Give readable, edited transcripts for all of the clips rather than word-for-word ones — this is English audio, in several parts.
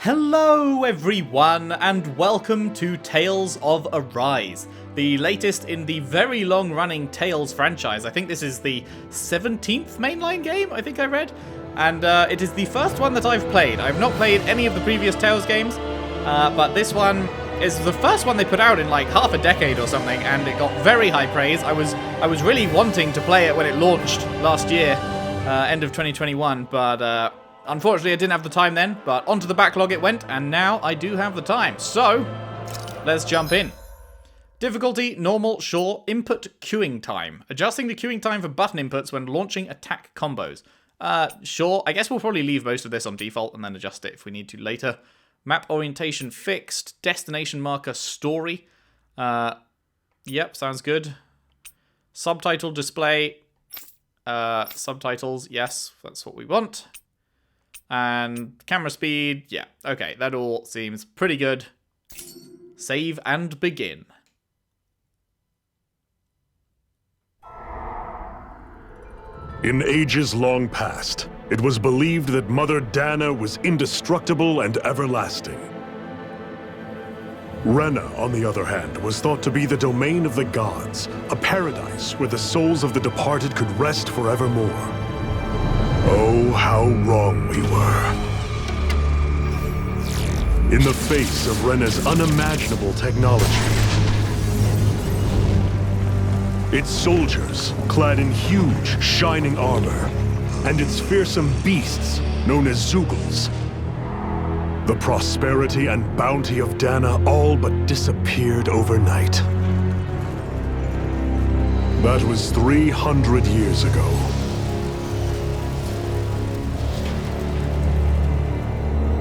Hello everyone, and welcome to Tales of Arise, the latest in the very long-running Tales franchise. I think this is the 17th mainline game, I think I read, and it is the first one that I've played. I've not played any of the previous Tales games, but this one is the first one they put out in like half a decade or something, and it got very high praise. I was really wanting to play it when it launched last year, end of 2021, but unfortunately, I didn't have the time then, but onto the backlog it went, and now I do have the time. So, let's jump in. Difficulty, normal, sure, input queuing time. Adjusting the queuing time for button inputs when launching attack combos. Sure, I guess we'll probably leave most of this on default and then adjust it if we need to later. Map orientation fixed. Destination marker story. Yep, sounds good. Subtitle display. Subtitles, yes, that's what we want. And camera speed, yeah, okay, that all seems pretty good. Save and begin. In ages long past, it was believed that Mother Dahna was indestructible and everlasting. Rena, on the other hand, was thought to be the domain of the gods, a paradise where the souls of the departed could rest forevermore. Oh, how wrong we were. In the face of Rena's unimaginable technology, its soldiers, clad in huge, shining armor, and its fearsome beasts, known as Zeugles, the prosperity and bounty of Dahna all but disappeared overnight. That was 300 years ago.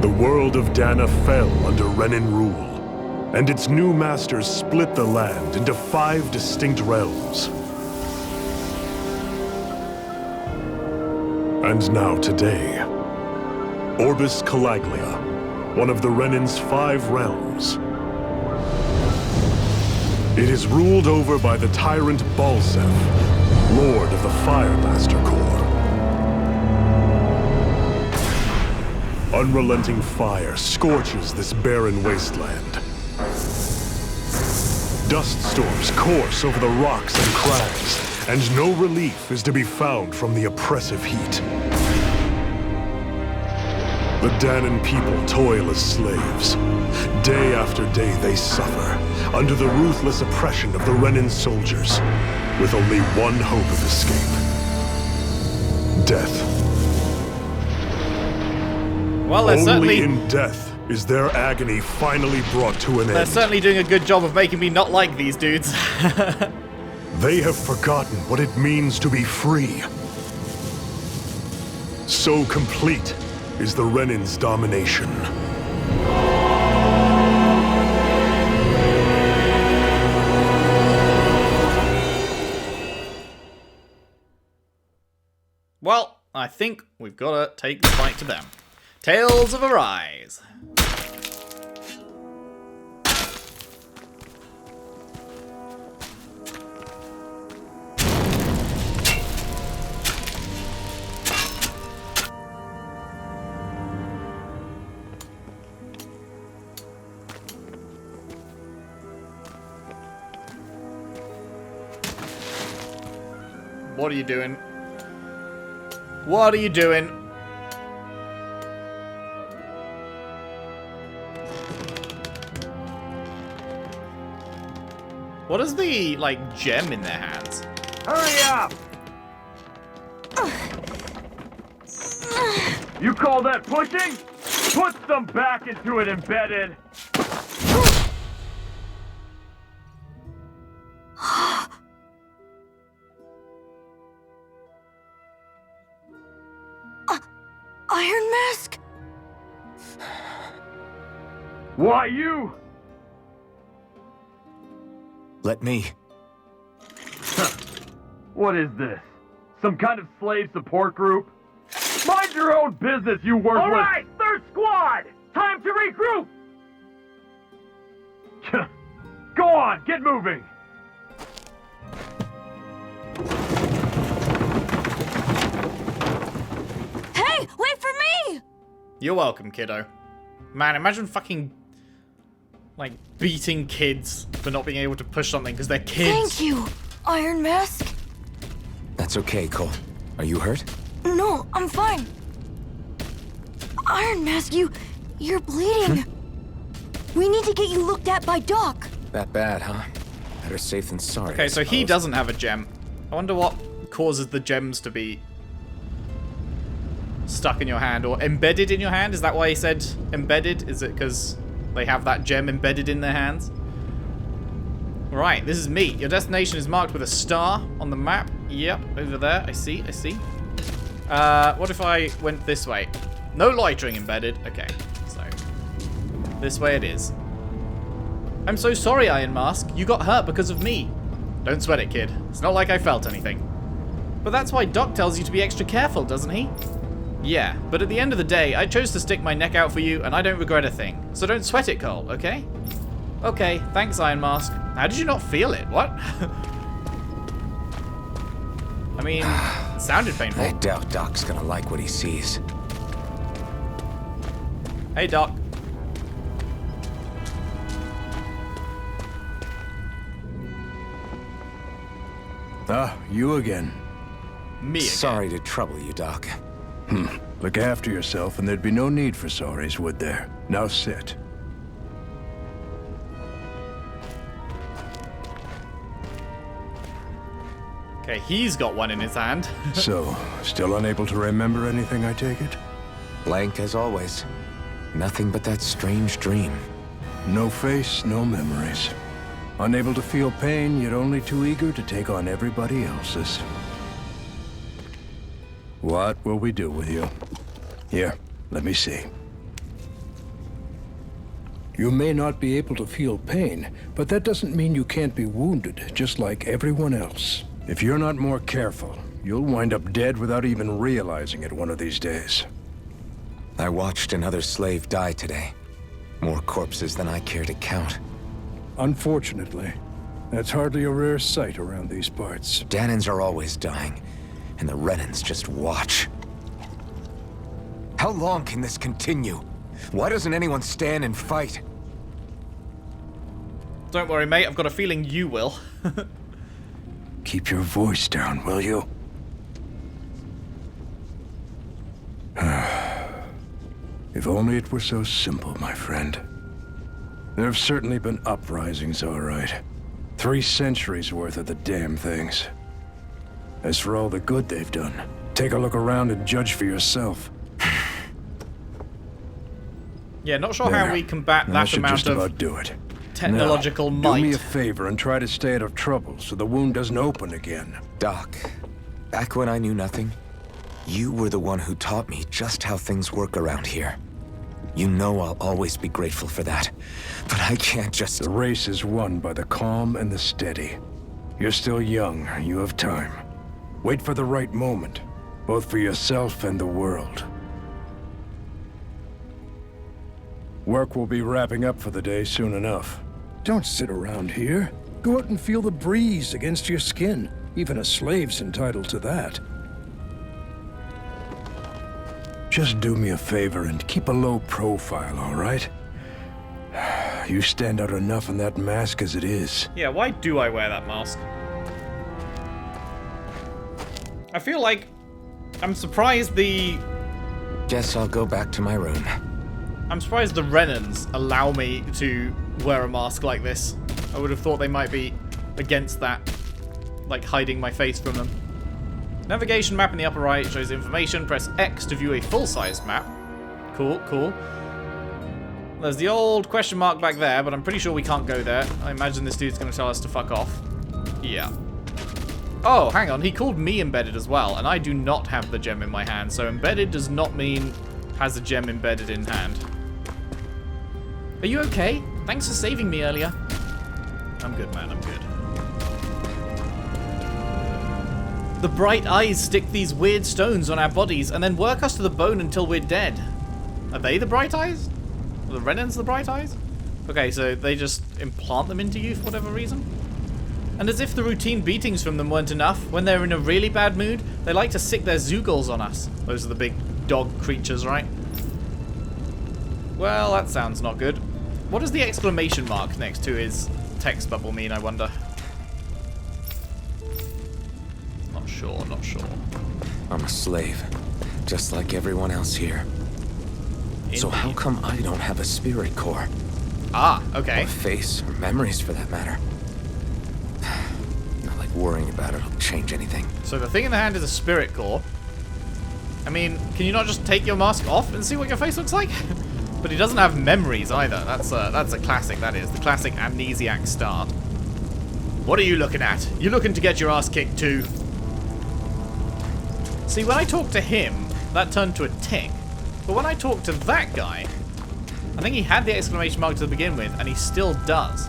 The world of Dahna fell under Renan rule, and its new masters split the land into 5 distinct realms. And now today, Orbis Calaglia, one of the Renans' 5 realms. It is ruled over by the tyrant Balsef, Lord of the Firemaster Corps. Unrelenting fire scorches this barren wasteland. Dust storms course over the rocks and crags, and no relief is to be found from the oppressive heat. The Dahnan people toil as slaves. Day after day they suffer, under the ruthless oppression of the Renan soldiers, with only one hope of escape: death. Well, they're Only in death is their agony finally brought to an end. They're certainly doing a good job of making me not like these dudes. They have forgotten what it means to be free. So complete is the Renan's domination. Well, I think we've got to take the fight to them. Tales of Arise. What are you doing? What are you doing? What is the, like, gem in their hands? Hurry up! You call that pushing? Put some back into it, embedded! Iron Mask? Why you? Let me. What is this? Some kind of slave support group? Mind your own business, you worthless— All right, third squad! Time to regroup! Go on, get moving! Hey, wait for me! You're welcome, kiddo. Man, imagine fucking, like, beating kids for not being able to push something because they're kids. Thank you, Iron Mask. That's okay, Cole. Are you hurt? No, I'm fine. Iron Mask, you're bleeding. We need to get you looked at by Doc. That bad, huh? Better safe than sorry. Okay, I so he suppose. doesn't have a gem. I wonder what causes the gems to be stuck in your hand or embedded in your hand. Is that why he said embedded? Is it because they have that gem embedded in their hands? Right, this is me. Your destination is marked with a star on the map. Yep, over there. I see. What if I went this way? No loitering embedded. Okay, so this way it is. I'm so sorry, Iron Mask. You got hurt because of me. Don't sweat it, kid. It's not like I felt anything. But that's why Doc tells you to be extra careful, doesn't he? Yeah, but at the end of the day, I chose to stick my neck out for you, and I don't regret a thing. So don't sweat it, Cole, okay? Okay, thanks, Iron Mask. How did you not feel it? What? I mean, it sounded painful. I doubt Doc's gonna like what he sees. Hey, Doc. Ah, you again. Me again. Sorry to trouble you, Doc. Look after yourself and there'd be no need for sorries, would there? Now sit. Okay, he's got one in his hand. So, still unable to remember anything, I take it? Blank as always. Nothing but that strange dream. No face, no memories. Unable to feel pain, yet only too eager to take on everybody else's. What will we do with you? Here, let me see. You may not be able to feel pain, but that doesn't mean you can't be wounded, just like everyone else. If you're not more careful, you'll wind up dead without even realizing it one of these days. I watched another slave die today. More corpses than I care to count. Unfortunately, that's hardly a rare sight around these parts. Dahnans are always dying, and the Renans just watch. How long can this continue? Why doesn't anyone stand and fight? Don't worry, mate. I've got a feeling you will. Keep your voice down, will you? If only it were so simple, my friend. There have certainly been uprisings, all right. 3 centuries worth of the damn things. As for all the good they've done, take a look around and judge for yourself. Yeah, not sure how we combat that should amount just of about do it. technological Now, might. do me a favor and try to stay out of trouble so the wound doesn't open again. Doc, back when I knew nothing, you were the one who taught me just how things work around here. You know I'll always be grateful for that, but I can't just... The race is won by the calm and the steady. You're still young, you have time. Wait for the right moment, both for yourself and the world. Work will be wrapping up for the day soon enough. Don't sit around here. Go out and feel the breeze against your skin. Even a slave's entitled to that. Just do me a favor and keep a low profile, all right? You stand out enough in that mask as it is. Yeah, why do I wear that mask? I feel like I'm surprised the Guess I'll go back to my room. I'm surprised the Renans allow me to wear a mask like this. I would have thought they might be against that, like hiding my face from them. Navigation map in the upper right shows information. Press X to view a full-size map. Cool, cool. There's the old question mark back there, but I'm pretty sure we can't go there. I imagine this dude's going to tell us to fuck off. Yeah. Oh, hang on. He called me embedded as well, and I do not have the gem in my hand, so embedded does not mean has a gem embedded in hand. Are you okay? Thanks for saving me earlier. I'm good, man. I'm good. The bright eyes stick these weird stones on our bodies and then work us to the bone until we're dead. Are they the bright eyes? Are the Renans the bright eyes? Okay, so they just implant them into you for whatever reason? And as if the routine beatings from them weren't enough, when they're in a really bad mood, they like to sick their Zeugles on us. Those are the big dog creatures, right? Well, that sounds not good. What does the exclamation mark next to his text bubble mean, I wonder? Not sure, not sure. I'm a slave, just like everyone else here. So how Indeed. come I don't have a spirit core? Ah, Or okay. a face, or memories for that matter? Not like worrying about it will change anything. So the thing in the hand is a spirit core. I mean, can you not just take your mask off and see what your face looks like? But he doesn't have memories either. That's a classic, that is. The classic amnesiac start. What are you looking at? You looking to get your ass kicked too? See, when I talked to him, that turned to a tick. But when I talked to that guy, I think he had the exclamation mark to begin with, and he still does.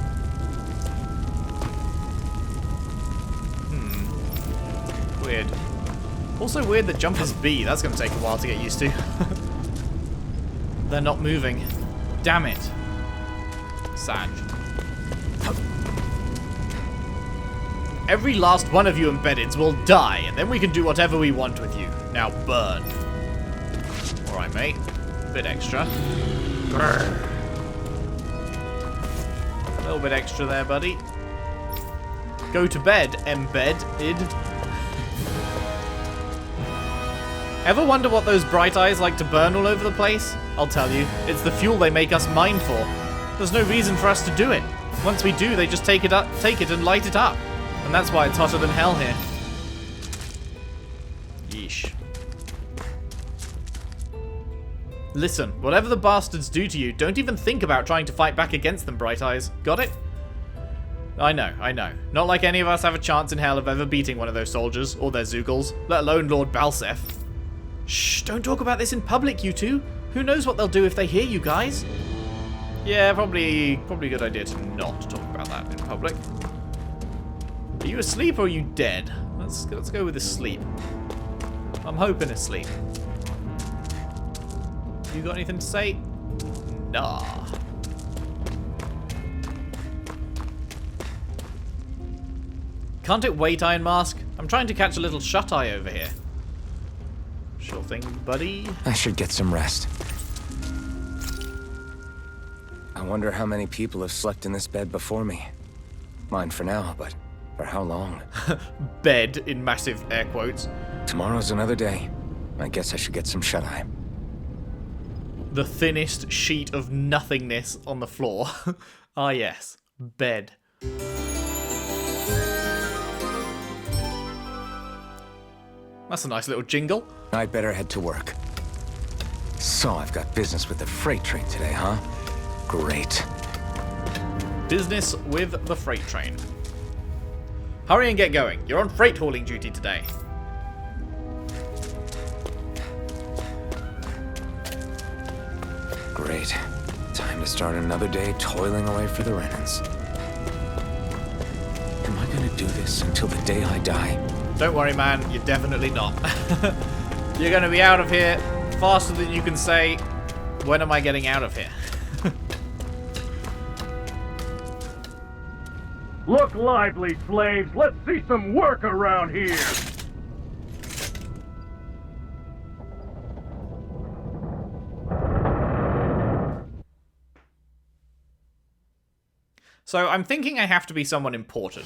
Weird. Also weird that jumpers B. That's going to take a while to get used to. They're not moving. Damn it. Sag. Every last one of you embeddeds will die, and then we can do whatever we want with you. Now burn. Alright, mate. Bit extra. Grr. A little bit extra there, buddy. Go to bed, embedded. Ever wonder what those bright eyes like to burn all over the place? I'll tell you, it's the fuel they make us mine for. There's no reason for us to do it. Once we do, they just take it and light it up. And that's why it's hotter than hell here. Yeesh. Listen, whatever the bastards do to you, don't even think about trying to fight back against them, Bright Eyes. Got it? I know. Not like any of us have a chance in hell of ever beating one of those soldiers, or their Zeugles, let alone Lord Balsef. Shh, don't talk about this in public, you two. Who knows what they'll do if they hear you guys? Yeah, probably a good idea to not talk about that in public. Are you asleep or are you dead? Let's go with asleep. I'm hoping asleep. You got anything to say? Nah. Can't it wait, Iron Mask? I'm trying to catch a little shut-eye over here. Sure thing, buddy. I should get some rest. I wonder how many people have slept in this bed before me. Mine for now, but for how long? Bed, in massive air quotes. Tomorrow's another day. I guess I should get some shut-eye. The thinnest sheet of nothingness on the floor. Ah yes, bed. That's a nice little jingle. I'd better head to work. So I've got business with the freight train today, huh? Great. Business with the freight train. Hurry and get going. You're on freight hauling duty today. Great. Time to start another day toiling away for the Renans. Am I gonna do this until the day I die? Don't worry, man. You're definitely not. You're going to be out of here faster than you can say, when am I getting out of here? Look lively, slaves. Let's see some work around here. So I'm thinking I have to be someone important.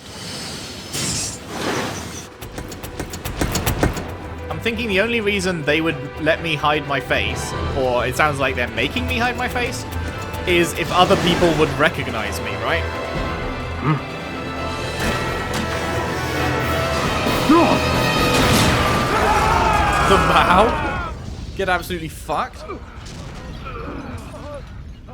I'm thinking the only reason they would let me hide my face, or it sounds like they're making me hide my face, is if other people would recognize me, right? The bow? Get absolutely fucked.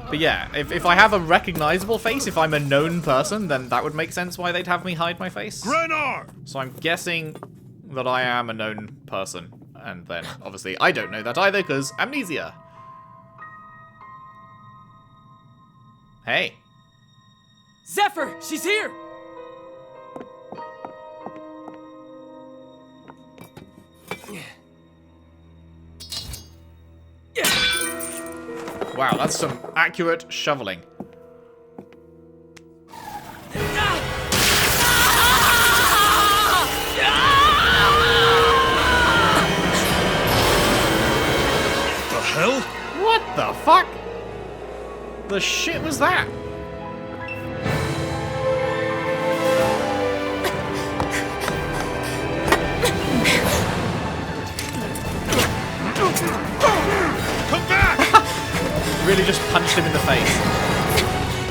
But yeah, if I have a recognizable face, if I'm a known person, then that would make sense why they'd have me hide my face. Renan! So I'm guessing that I am a known person. And then, obviously, I don't know that either, because amnesia. Hey. Zephyr, she's here! Wow, that's some accurate shoveling. The hell? What the fuck? the shit was that? Come back! Really just punched him in the face.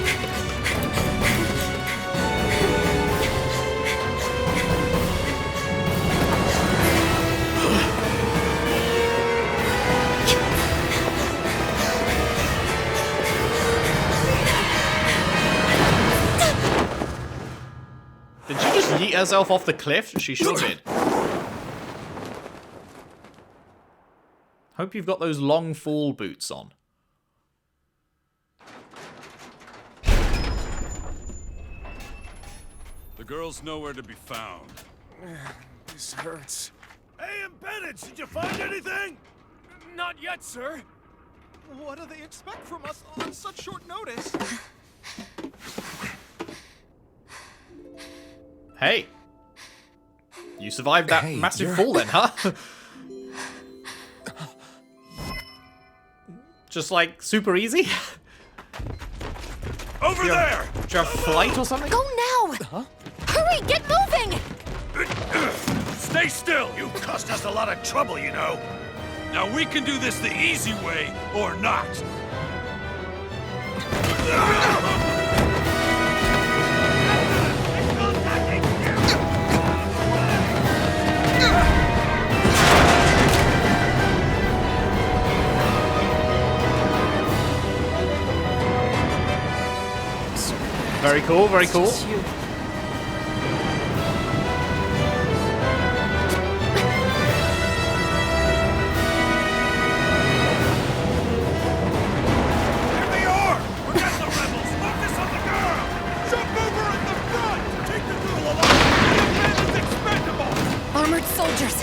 Did she just yeet herself off the cliff? She sure did. Hope you've got those long fall boots on. The girl's nowhere to be found. This hurts. Hey, embedded, did you find anything? Not yet, sir. What do they expect from us on such short notice? Hey. You survived that Hey, massive you're- fall then, huh? Just like super easy? Over there! Do you have flight or something? Go now! Hurry, get moving! Stay still! You cost us a lot of trouble, you know. Now we can do this the easy way or not. Very cool, very cool. Here they are! Forget the rebels! Focus on the girl! Jump over at the front! Take the girl along! The man is expendable! Armored soldiers!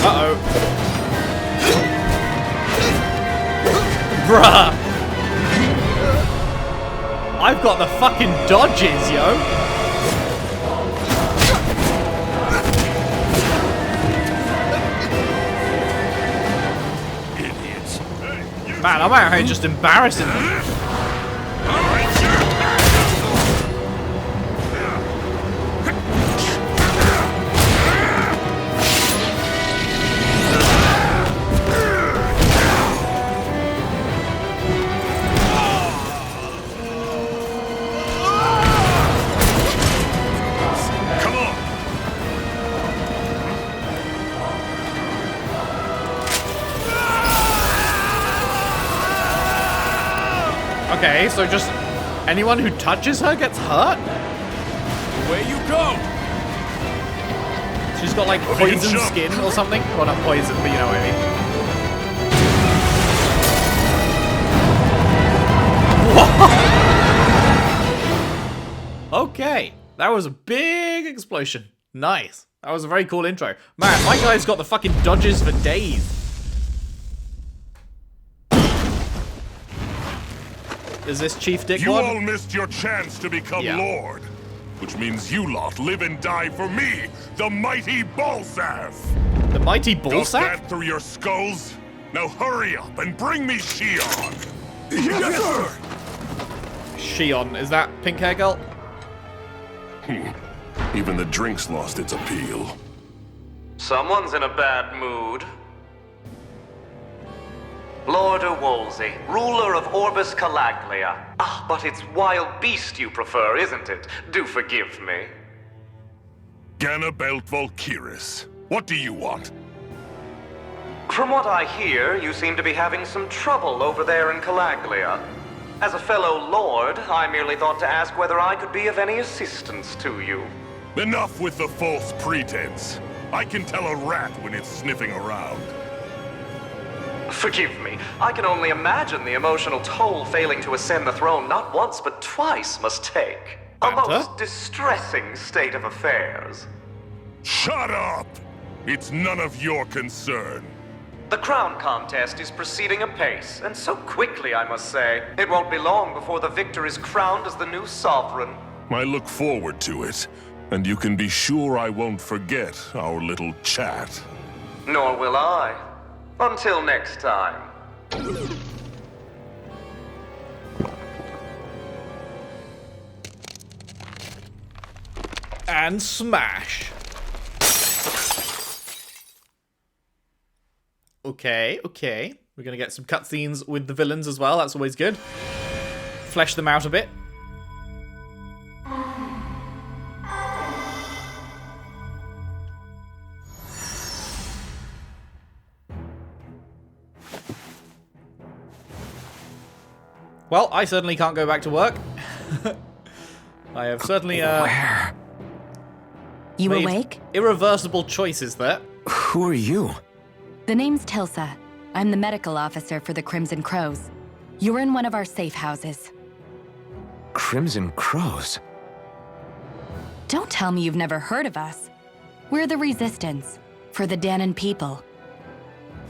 Uh-oh. Bruh! I've got the fucking dodges, yo! Idiots. Man, I'm out here just embarrassing them. Come on! Okay, so just anyone who touches her gets hurt? Away you go! She's got like poison skin or something? Well, not poison, but you know what I mean. Okay, that was a big explosion. Nice. That was a very cool intro. Man, my guy's got the fucking dodges for days. Is this Chief You Dickwad? all missed your chance to become Yeah. Lord. Which means you lot live and die for me, the mighty Balsath! The mighty Got ballsack? that through your skulls? Now hurry up and bring me Shion! Yes, sir! Shion, is that pink hair girl? Even the drink's lost its appeal. Someone's in a bad mood. Lord Wolsey, ruler of Orbis Calaglia. Ah, but it's wild beast you prefer, isn't it? Do forgive me. Ganabelt Volkiris, what do you want? From what I hear, you seem to be having some trouble over there in Calaglia. As a fellow lord, I merely thought to ask whether I could be of any assistance to you. Enough with the false pretense. I can tell a rat when it's sniffing around. Forgive me, I can only imagine the emotional toll failing to ascend the throne not once but twice must take. A Banta? most distressing state of affairs. Shut up! It's none of your concern. The crown contest is proceeding apace, and so quickly, I must say. It won't be long before the victor is crowned as the new sovereign. I look forward to it, and you can be sure I won't forget our little chat. Nor will I. Until next time. And smash. Okay. We're gonna get some cutscenes with the villains as well. That's always good. Flesh them out a bit. Well, I certainly can't go back to work. I have certainly Where? You made awake? irreversible choices there. Who are you? The name's Tilsa. I'm the medical officer for the Crimson Crows. You're in one of our safe houses. Crimson Crows? Don't tell me you've never heard of us. We're the Resistance, for the Dahnan people.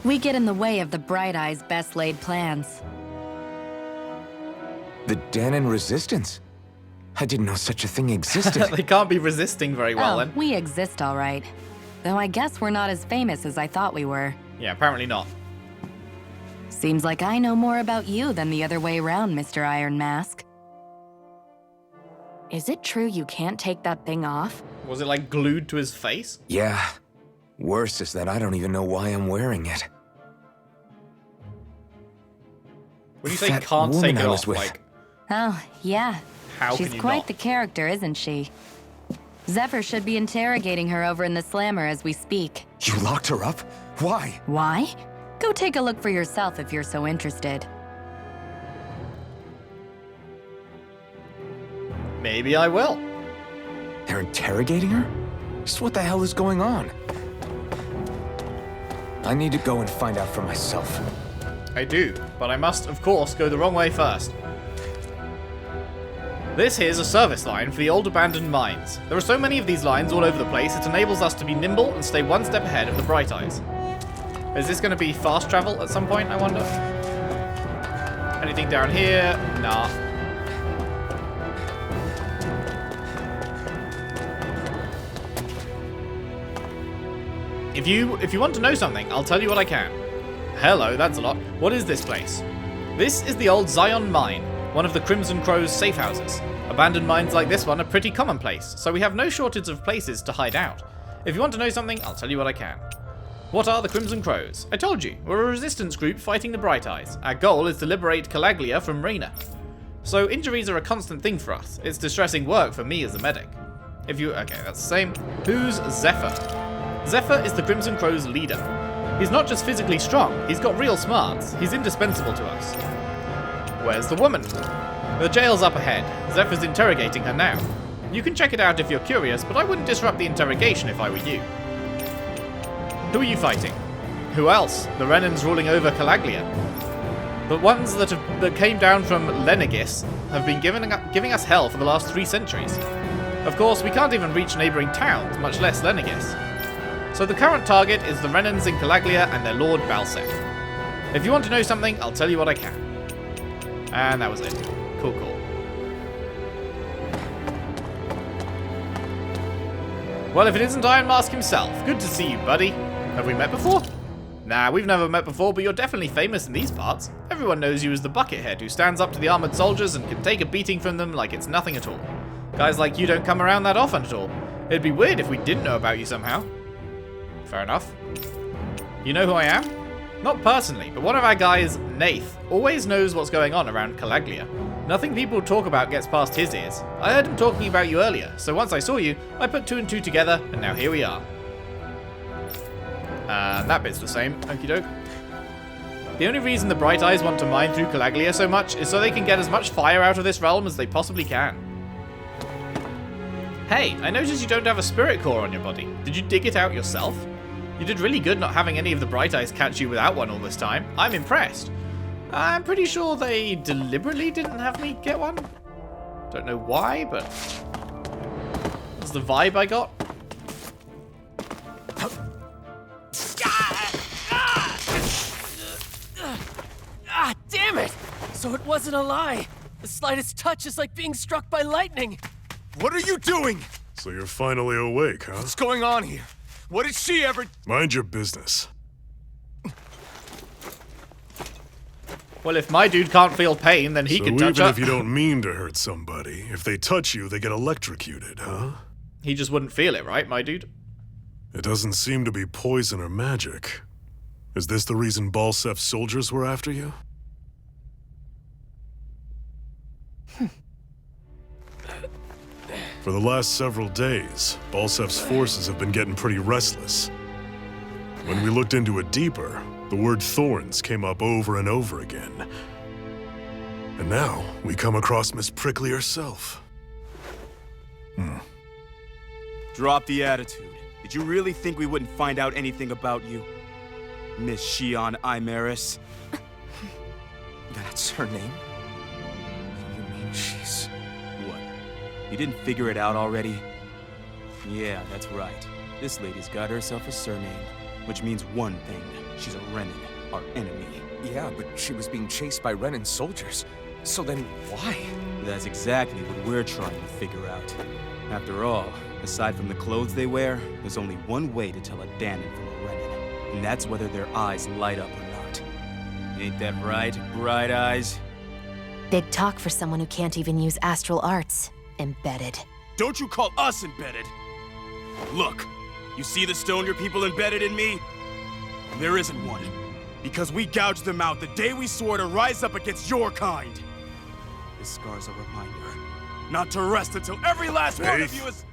We get in the way of the Bright Eye's best laid plans. The Dahnan Resistance? I didn't know such a thing existed. They can't be resisting very well then. We exist all right. Though I guess we're not as famous as I thought we were. Yeah, apparently not. Seems like I know more about you than the other way around, Mr. Iron Mask. Is it true you can't take that thing off? Was it like glued to his face? Yeah. Worse is that I don't even know why I'm wearing it. When you say That can't woman take it I was off, with. like, Oh, yeah. how She's can you quite not? the character, isn't she? Zephyr should be interrogating her over in the Slammer as we speak. You locked her up? Why? Why? Go take a look for yourself if you're so interested. Maybe I will. They're interrogating her? Just what the hell is going on? I need to go and find out for myself. I do, but I must, of course, go the wrong way first. This here's a service line for the old abandoned mines. There are so many of these lines all over the place, it enables us to be nimble and stay one step ahead of the Bright Eyes. Is this going to be fast travel at some point, I wonder? Anything down here? Nah. If you want to know something, I'll tell you what I can. Hello, that's a lot. What is this place? This is the old Zion Mine, one of the Crimson Crow's safe houses. Abandoned mines like this one are pretty commonplace, so we have no shortage of places to hide out. If you want to know something, I'll tell you what I can. What are the Crimson Crows? I told you, we're a resistance group fighting the Bright Eyes. Our goal is to liberate Calaglia from Rena. So injuries are a constant thing for us. It's distressing work for me as a medic. Okay, that's the same. Who's Zephyr? Zephyr is the Crimson Crow's leader. He's not just physically strong, he's got real smarts. He's indispensable to us. Where's the woman? The jail's up ahead. Zephyr's interrogating her now. You can check it out if you're curious, but I wouldn't disrupt the interrogation if I were you. Who are you fighting? Who else? The Renans ruling over Calaglia. The ones that came down from Lenegis have been giving us hell for the last 3 centuries. Of course, we can't even reach neighbouring towns, much less Lenegis. So the current target is the Renans in Calaglia and their Lord Balsec. If you want to know something, I'll tell you what I can. And that was it. Cool. Well, if it isn't Iron Mask himself, good to see you, buddy. Have we met before? Nah, we've never met before, but you're definitely famous in these parts. Everyone knows you as the Buckethead who stands up to the armored soldiers and can take a beating from them like it's nothing at all. Guys like you don't come around that often at all. It'd be weird if we didn't know about you somehow. Fair enough. You know who I am? Not personally, but one of our guys, Nath, always knows what's going on around Calaglia. Nothing people talk about gets past his ears. I heard him talking about you earlier, so once I saw you, I put 2 and 2 together, and now here we are. And that bit's the same, okie doke. The only reason the Bright Eyes want to mine through Calaglia so much is so they can get as much fire out of this realm as they possibly can. Hey, I noticed you don't have a spirit core on your body. Did you dig it out yourself? You did really good not having any of the Bright Eyes catch you without one all this time. I'm impressed. I'm pretty sure they deliberately didn't have me get one. Don't know why, but that's the vibe I got. So it wasn't a lie. The slightest touch is like being struck by lightning. What are you doing? So you're finally awake, huh? What's going on here? What did she ever... Mind your business. Well, if my dude can't feel pain, then he can touch even her. if you don't mean to hurt somebody, if they touch you, they get electrocuted, huh? He just wouldn't feel it, right, my dude? It doesn't seem to be poison or magic. Is this the reason Balsef's soldiers were after you? For the last several days, Balsef's forces have been getting pretty restless. When we looked into it deeper, the word thorns came up over and over again. And now, we come across Miss Prickly herself. Drop the attitude. Did you really think we wouldn't find out anything about you? Miss Shion Imaris? That's her name? You mean she's... What? You didn't figure it out already? Yeah, that's right. This lady's got herself a surname, which means one thing. She's a Renan, our enemy. Yeah, but she was being chased by Renan's soldiers. So then why? That's exactly what we're trying to figure out. After all, aside from the clothes they wear, there's only one way to tell a Dahnan from a Renan, and that's whether their eyes light up or not. Ain't that right, Bright Eyes? Big talk for someone who can't even use astral arts. Embedded. Don't you call us embedded! Look, you see the stone your people embedded in me? There isn't one. Because we gouged them out the day we swore to rise up against your kind. This scar's a reminder. Not to rest until every last one of you is...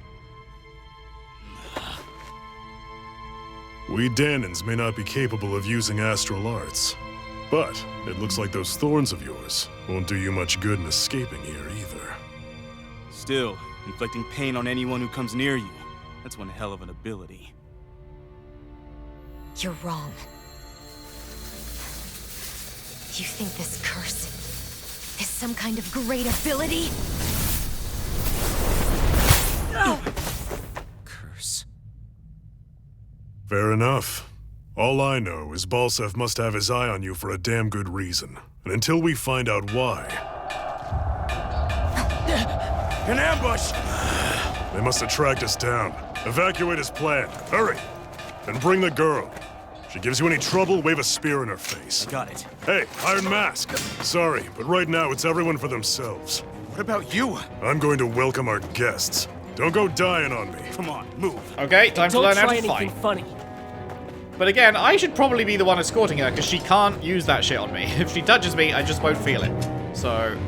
We Dahnans may not be capable of using astral arts, but it looks like those thorns of yours won't do you much good in escaping here either. Still, inflicting pain on anyone who comes near you, that's one hell of an ability. You're wrong. You think this curse is some kind of great ability? Curse. Fair enough. All I know is Balsef must have his eye on you for a damn good reason. And until we find out why... An ambush! They must have tracked us down. Evacuate as planned. Hurry! And bring the girl. If she gives you any trouble, wave a spear in her face. Got it. Hey, Iron Mask! Sorry, but right now it's everyone for themselves. What about you? I'm going to welcome our guests. Don't go dying on me. Come on, move. Okay, time to learn how to Don't try anything fight. funny. But again, I should probably be the one escorting her, because she can't use that shit on me. If she touches me, I just won't feel it. So...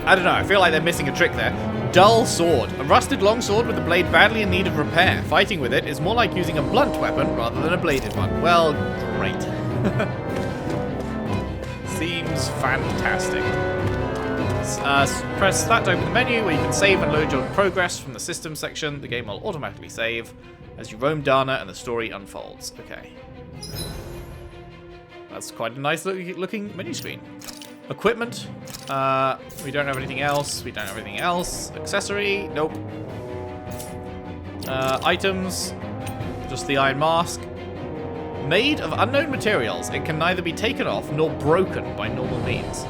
I don't know, I feel like they're missing a trick there. Dull sword. A rusted longsword with the blade badly in need of repair. Fighting with it is more like using a blunt weapon rather than a bladed one. Well, great. Seems fantastic. Press that to open the menu where you can save and load your progress from the system section. The game will automatically save as you roam Dahna and the story unfolds. Okay. That's quite a nice looking menu screen. Equipment. We don't have anything else. We don't have anything else. Accessory. Nope. Items. Just the iron mask. Made of unknown materials, it can neither be taken off nor broken by normal means.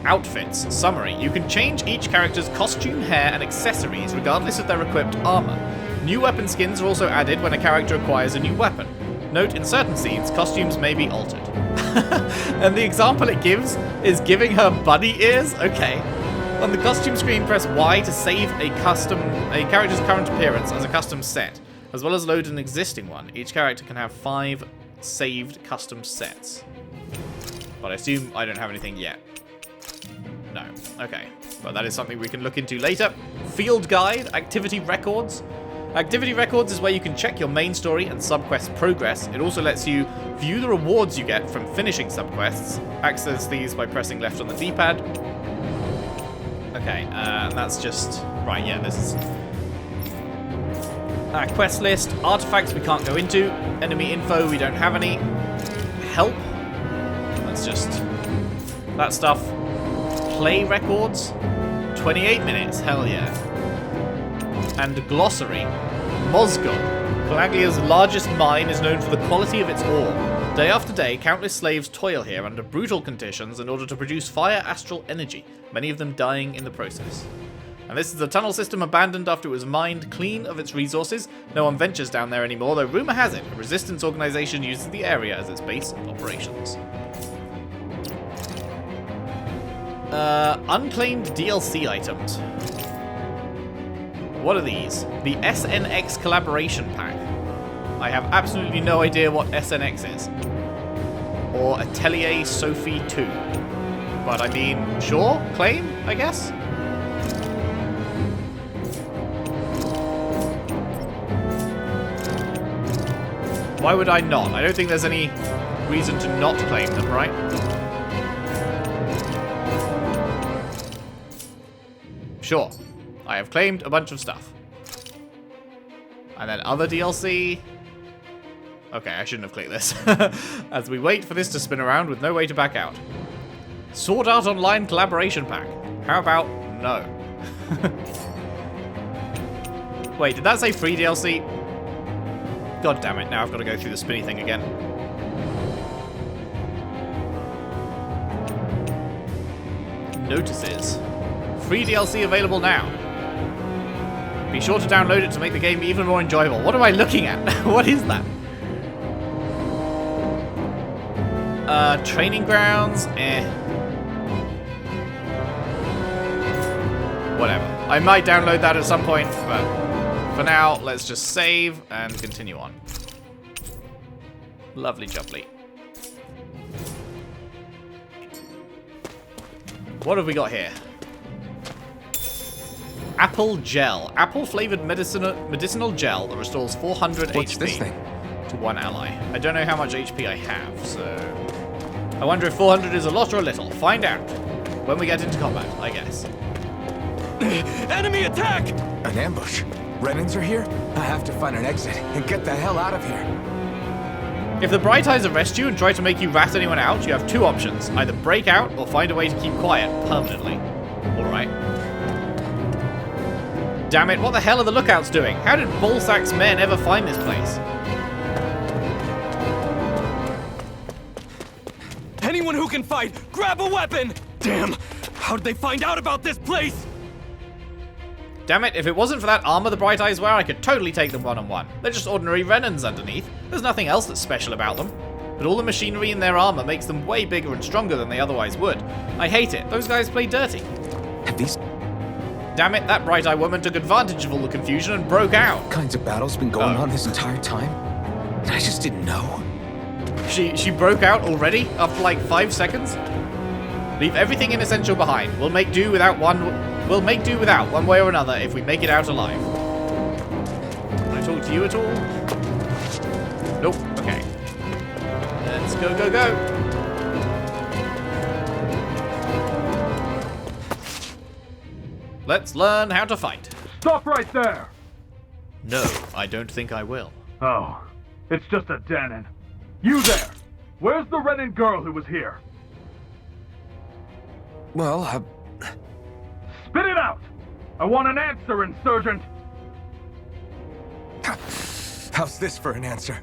Outfits. Summary. You can change each character's costume, hair, and accessories regardless of their equipped armor. New weapon skins are also added when a character acquires a new weapon. Note, in certain scenes, costumes may be altered. And the example it gives is giving her bunny ears? Okay. On the costume screen, press Y to save a character's current appearance as a custom set, as well as load an existing one. Each character can have 5 saved custom sets. But I assume I don't have anything yet. No. Okay. But that is something we can look into later. Field Guide, Activity Records. Activity Records is where you can check your main story and subquest progress. It also lets you view the rewards you get from finishing subquests. Access these by pressing left on the D-pad. Okay, that's just... Right, yeah, this is... quest list. Artifacts we can't go into. Enemy info, we don't have any. Help. That's just... that stuff. Play records. 28 minutes, hell yeah. And glossary. Mozgo. Calaglia's largest mine is known for the quality of its ore. Day after day, countless slaves toil here under brutal conditions in order to produce fire astral energy, many of them dying in the process. And this is a tunnel system abandoned after it was mined clean of its resources. No one ventures down there anymore, though rumour has it a resistance organisation uses the area as its base of operations. Unclaimed DLC items. What are these? The SNX collaboration pack. I have absolutely no idea what SNX is. Or Atelier Sophie 2. But I mean, sure, claim, I guess? Why would I not? I don't think there's any reason to not claim them, right? Sure. I have claimed a bunch of stuff. And then other DLC. Okay, I shouldn't have clicked this. As we wait for this to spin around with no way to back out. Sword Art Online collaboration pack. How about no? Wait, did that say free DLC? God damn it, now I've got to go through the spinny thing again. Notices. Free DLC available now. Be sure to download it to make the game even more enjoyable. What am I looking at? What is that? Training grounds? Whatever. I might download that at some point, but for now, let's just save and continue on. Lovely jubbly. What have we got here? Apple gel. Apple flavored medicinal gel that restores 400 What's HP this thing? to one ally. I don't know how much HP I have, so I wonder if 400 is a lot or a little. Find out when we get into combat, I guess. Enemy attack! An ambush. Renans are here? I have to find an exit and get the hell out of here. If the Bright Eyes arrest you and try to make you rat anyone out, you have two options. Either break out or find a way to keep quiet permanently. Alright. Damn it, what the hell are the lookouts doing? How did Ballsack's men ever find this place? Anyone who can fight, grab a weapon! Damn! How did they find out about this place? Damn it, if it wasn't for that armor the Bright Eyes wear, I could totally take them one-on-one. They're just ordinary Renans underneath. There's nothing else that's special about them. But all the machinery in their armor makes them way bigger and stronger than they otherwise would. I hate it. Those guys play dirty. Have these Damn it, that Bright Eye woman took advantage of all the confusion and broke out. kinds of battles been going on this entire time? And I just didn't know. She broke out already after like 5 seconds? Leave everything inessential behind. We'll make do without one way or another if we make it out alive. Can I talk to you at all? Nope. Okay. Let's go, go, go. Let's learn how to fight. Stop right there! No, I don't think I will. Oh, it's just a Dahnan. You there! Where's the Renan girl who was here? Well, Spit it out! I want an answer, Insurgent! how's this for an answer?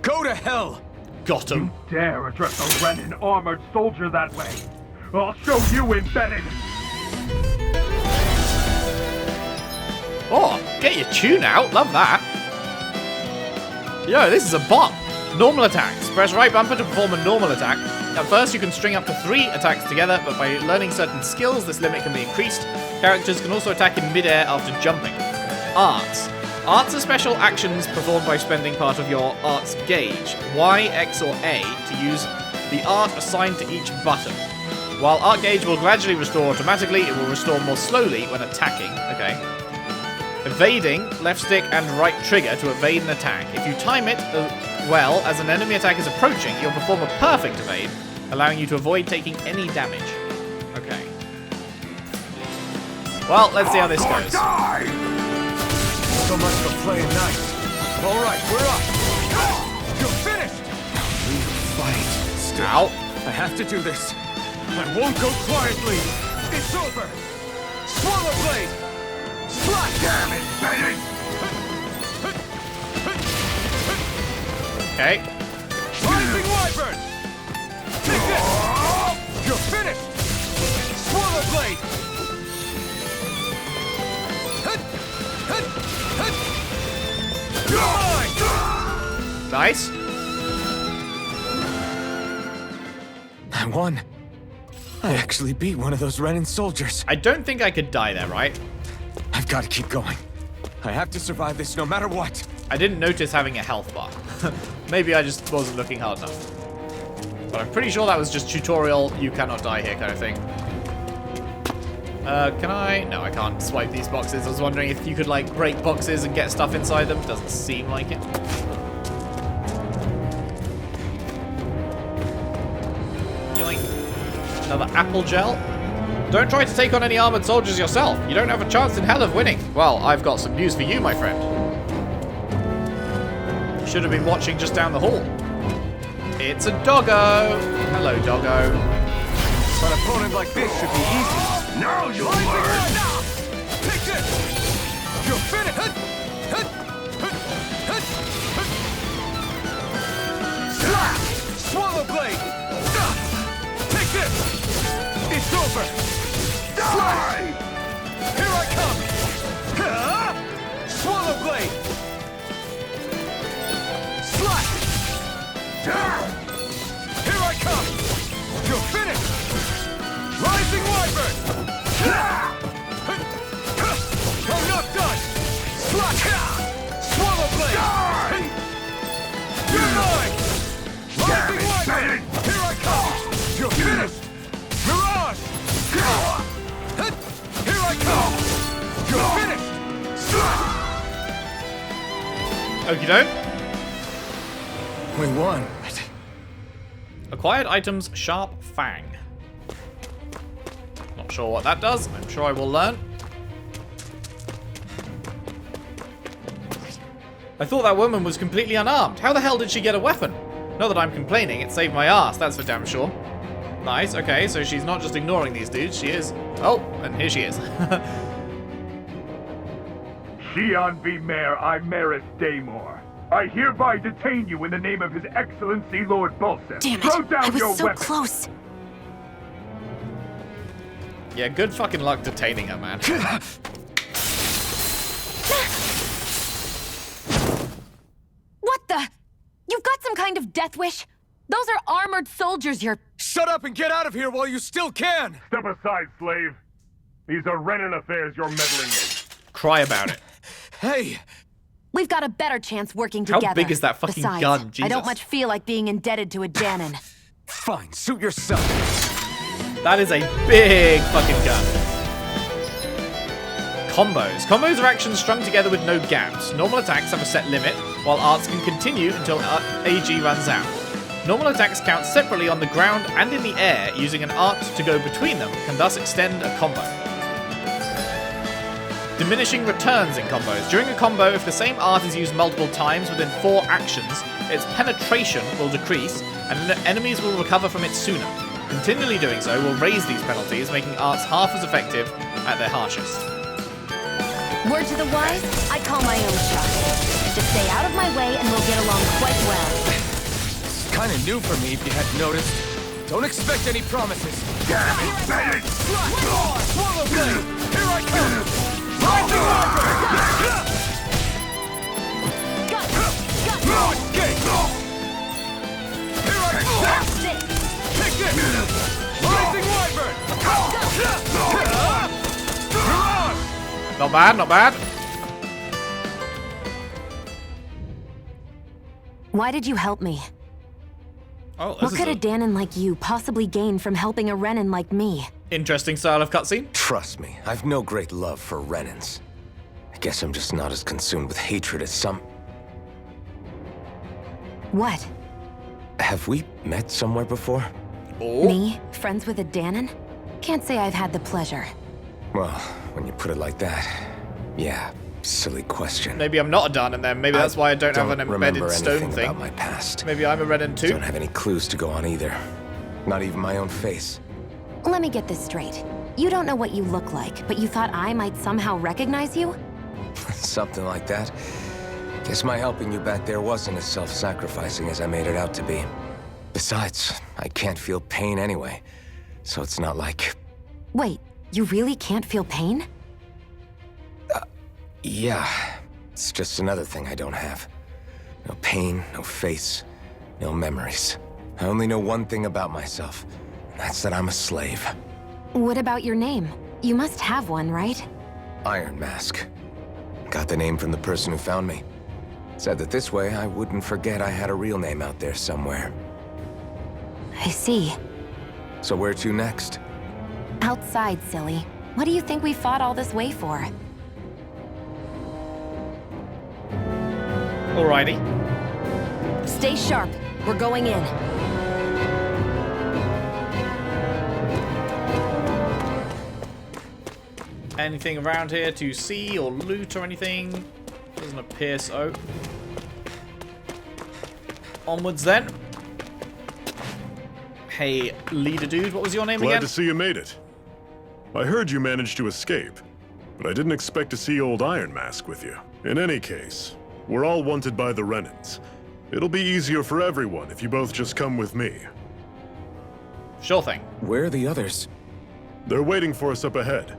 Go to hell! Got him. You dare address a Renan armored soldier that way? I'll show you embedded! Oh, get your tune out. Love that. Yo, this is a bomb. Normal attacks. Press right bumper to perform a normal attack. At first, you can string up to 3 attacks together, but by learning certain skills, this limit can be increased. Characters can also attack in midair after jumping. Arts. Arts are special actions performed by spending part of your arts gauge, Y, X, or A, to use the art assigned to each button. While art gauge will gradually restore automatically, it will restore more slowly when attacking. Okay. Evading, left stick and right trigger to evade an attack. If you time it well as an enemy attack is approaching, you'll perform a perfect evade, allowing you to avoid taking any damage. Okay. Well, let's see how this goes. So much for playing nice. All right, we're up. You're finished. We fight. Still, Ow. I have to do this. I won't go quietly. It's over. Swallow blade. Slap. Damn it, Bennett. Okay. Rising Wyvern! Take this! You're finished! Swallow Blade! You're mine! Nice. I won. I actually beat one of those Renan soldiers. I don't think I could die there, right? I've got to keep going. I have to survive this no matter what. I didn't notice having a health bar. Maybe I just wasn't looking hard enough. But I'm pretty sure that was just tutorial, you cannot die here kind of thing. Can I? No, I can't swipe these boxes. I was wondering if you could, like, break boxes and get stuff inside them. Doesn't seem like it. Yoink. Another apple gel. Don't try to take on any armored soldiers yourself. You don't have a chance in hell of winning. Well, I've got some news for you, my friend. You should have been watching just down the hall. It's a doggo. Hello, doggo. An opponent like this should be easy. Now you'll Rising learn! Rod now! Take this! You're finished! Slap! Swallow Blade! Take this! It's over! Die! Here I come! Swallow Blade! Slash! Here I come! You're finished! Rising Wyvern! I'm not done! Slash! Swallow Blade! You're mine! Rising Wyvern! Here I come! You're finished! Mirage! Here I come! You're finished! Okie doke. We won. Acquired items, Sharp Fang. Not sure what that does. I'm sure I will learn. I thought that woman was completely unarmed. How the hell did she get a weapon? Not that I'm complaining, it saved my ass, that's for damn sure. Nice, okay, so she's not just ignoring these dudes, she is... Oh, and here she is. Shion V. Mayor, I Maris Daymore. I hereby detain you in the name of His Excellency Lord Bulseth. Damn it! Throw down I was your so weapon. close. Yeah, good fucking luck detaining her, man. What the? You've got some kind of death wish? Those are armored soldiers you're... Shut up and get out of here while you still can! Step aside, slave. These are Renan affairs you're meddling in. Cry about it. Hey! We've got a better chance working How together. big is that fucking Besides, gun? I Jesus. don't much feel like being indebted to a Dahnan. Fine, suit yourself. That is a big fucking gun. Combos. Combos are actions strung together with no gaps. Normal attacks have a set limit, while arts can continue until AG runs out. Normal attacks count separately on the ground and in the air, using an art to go between them can thus extend a combo. Diminishing returns in combos. During a combo, if the same art is used multiple times within 4 actions, its penetration will decrease, and enemies will recover from it sooner. Continually doing so will raise these penalties, making arts half as effective at their harshest. Word to the wise, I call my own shot. Just stay out of my way and we'll get along quite well. It's kind of new for me, if you hadn't noticed. Don't expect any promises. Swallow Blade! Here I come! Rising Wyvern! Escape! Here I come! Take this! Rising Wyvern! Mirage! Not bad, not bad. Why did you help me? Oh, What could a Dahnan like you possibly gain from helping a Renan like me? interesting style of cutscene. Trust me, I've no great love for Renans. I guess I'm just not as consumed with hatred as some... What? Have we met somewhere before? Oh. Me? Friends with a Dahnan? Can't say I've had the pleasure. Well, when you put it like that, yeah, silly question. Maybe I'm not a Dahnan then. Maybe that's why I don't have an embedded remember stone anything thing. about my past. Maybe I'm a Renan too. Don't have any clues to go on either. Not even my own face. Let me get this straight. You don't know what you look like, but you thought I might somehow recognize you? Something like that. Guess my helping you back there wasn't as self-sacrificing as I made it out to be. Besides, I can't feel pain anyway, so it's not like... Wait, you really can't feel pain? Yeah. It's just another thing I don't have. No pain, no face, no memories. I only know one thing about myself, and that's that I'm a slave. What about your name? You must have one, right? Iron Mask. Got the name from the person who found me. Said that this way I wouldn't forget I had a real name out there somewhere. I see. So where to next? Outside, silly. What do you think we fought all this way for? Alrighty. Stay sharp. We're going in. Anything around here to see or loot or anything? Doesn't appear so. Onwards then. Hey, leader dude, what was your name again? Glad to see you made it. I heard you managed to escape, but I didn't expect to see old Iron Mask with you. In any case, we're all wanted by the Renans. It'll be easier for everyone if you both just come with me. Sure thing. Where are the others? They're waiting for us up ahead.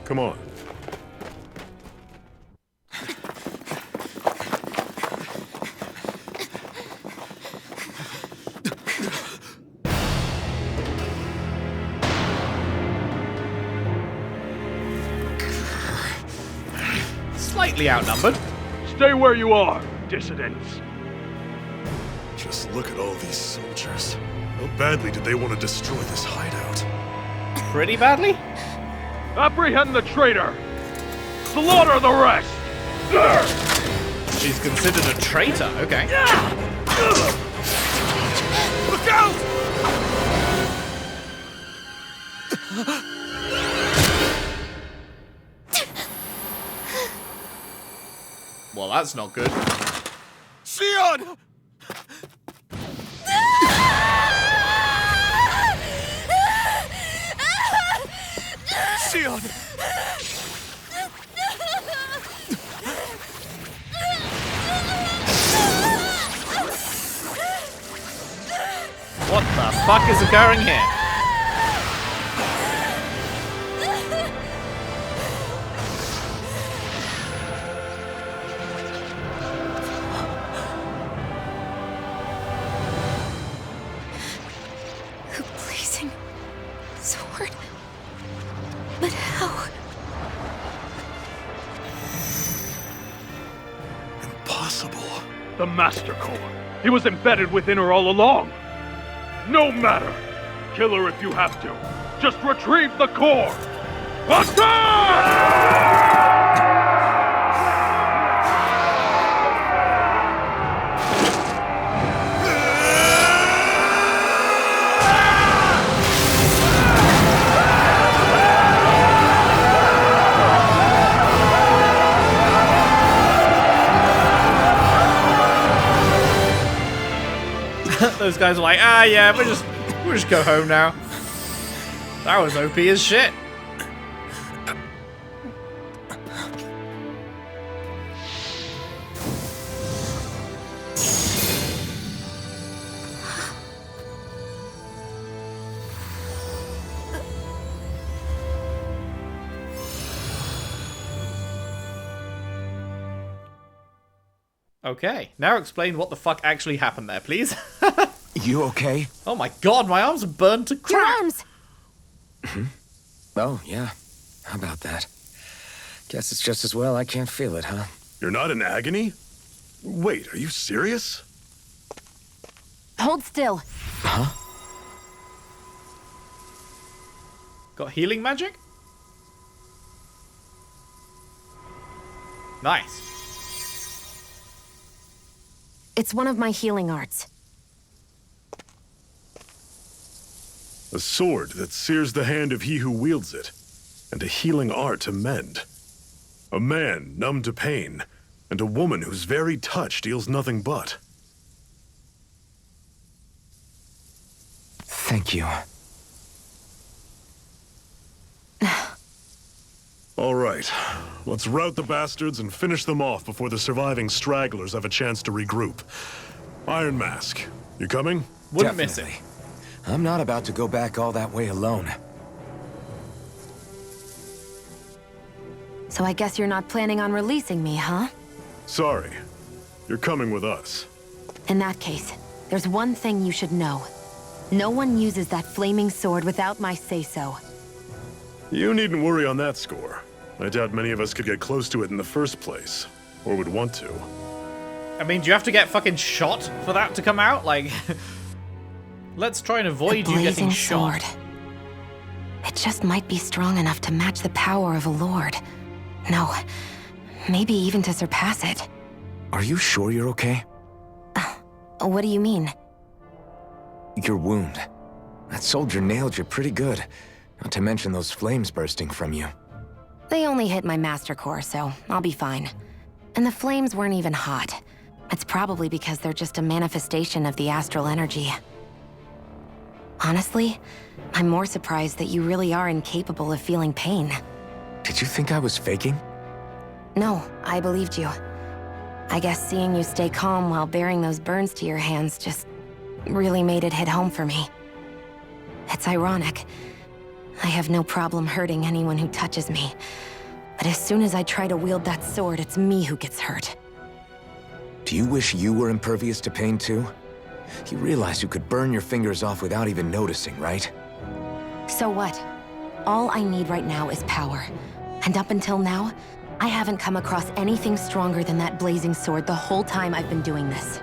Come on. Slightly outnumbered. Stay where you are, dissidents. Just look at all these soldiers. How badly did they want to destroy this hideout? Pretty badly? Apprehend the traitor! Slaughter the rest! She's considered a traitor, okay. Look out! Well, that's not good. Xion! Xion! What the fuck is occurring here? A blazing sword. But how? Impossible. The Master Core. He was embedded within her all along. No matter. Kill her if you have to. Just retrieve the core. Attack! Those guys are like, ah, yeah, we'll just go home now. That was OP as shit. Okay, now explain what the fuck actually happened there, please. You okay? Oh my god, my arms are burned to crap. Your arms! Oh, yeah. How about that? Guess it's just as well I can't feel it, huh? You're not in agony? Wait, are you serious? Hold still. Huh? Got healing magic? Nice. It's one of my healing arts. A sword that sears the hand of he who wields it, and a healing art to mend. A man numb to pain, and a woman whose very touch deals nothing but. Thank you. All right, let's rout the bastards and finish them off before the surviving stragglers have a chance to regroup. Iron Mask, you coming? Wouldn't miss it. I'm not about to go back all that way alone. So I guess you're not planning on releasing me, huh? Sorry. You're coming with us. In that case, there's one thing you should know. No one uses that flaming sword without my say-so. You needn't worry on that score. I doubt many of us could get close to it in the first place, or would want to. I mean, do you have to get fucking shot for that to come out? Like, let's try and avoid you getting shot. Sword. It just might be strong enough to match the power of a lord. No, maybe even to surpass it. Are you sure you're okay? What do you mean? Your wound. That soldier nailed you pretty good. Not to mention those flames bursting from you. They only hit my master core, so I'll be fine. And the flames weren't even hot. It's probably because they're just a manifestation of the astral energy. Honestly, I'm more surprised that you really are incapable of feeling pain. Did you think I was faking? No, I believed you. I guess seeing you stay calm while bearing those burns to your hands just really made it hit home for me. It's ironic. I have no problem hurting anyone who touches me. But as soon as I try to wield that sword, it's me who gets hurt. Do you wish you were impervious to pain too? You realize you could burn your fingers off without even noticing, right? So what? All I need right now is power. And up until now, I haven't come across anything stronger than that blazing sword the whole time I've been doing this.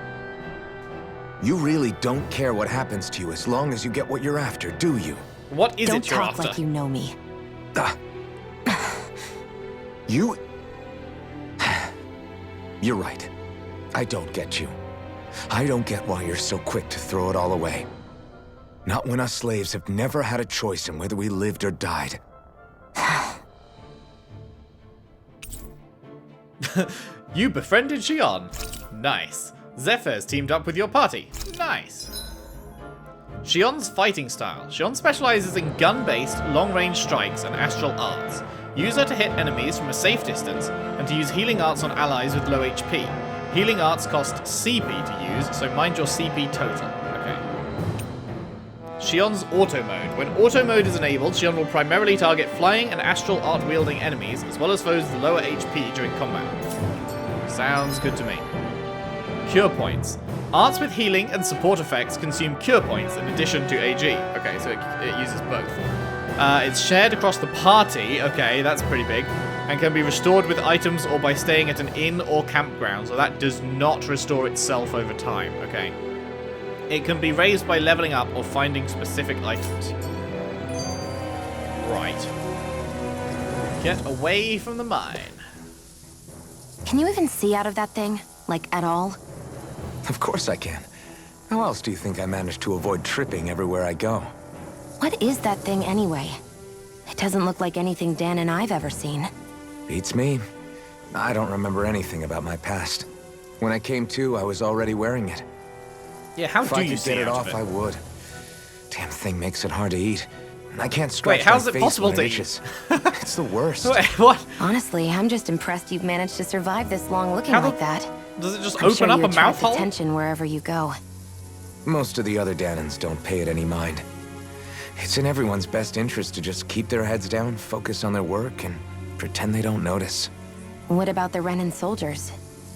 You really don't care what happens to you as long as you get what you're after, do you? What is Don't it you're talk after? like you know me. You... You're right. I don't get you. I don't get why you're so quick to throw it all away. Not when us slaves have never had a choice in whether we lived or died. You befriended Xion. Nice. Zephyr's teamed up with your party. Nice. Xion's fighting style. Xion specializes in gun-based, long-range strikes and astral arts. Use her to hit enemies from a safe distance, and to use healing arts on allies with low HP. Healing arts cost CP to use, so mind your CP total. Okay. Xion's auto mode. When auto mode is enabled, Xion will primarily target flying and astral art wielding enemies, as well as foes with lower HP during combat. Sounds good to me. Cure points. Arts with healing and support effects consume cure points in addition to AG. Okay, so it uses both. It's shared across the party. Okay, that's pretty big. And can be restored with items or by staying at an inn or campground. So that does not restore itself over time. Okay. It can be raised by leveling up or finding specific items. Right. Get away from the mine. Can you even see out of that thing? Like, at all? Of course I can. How else do you think I managed to avoid tripping everywhere I go? What is that thing anyway? It doesn't look like anything Dan and I've ever seen. Beats me. I don't remember anything about my past. When I came to, I was already wearing it. Yeah, how if do I you could see get it out off, of it? I would. Damn thing makes it hard to eat. I can't scratch Wait, how's my it face possible when to it eat? itches. It's the worst. Wait, what? Honestly, I'm just impressed you've managed to survive this long looking How like that. Does it just I'm open sure up you a mouth attract hole? attention wherever you go. Most of the other Dahnans don't pay it any mind. It's in everyone's best interest to just keep their heads down, focus on their work, and pretend they don't notice. What about the Renan soldiers?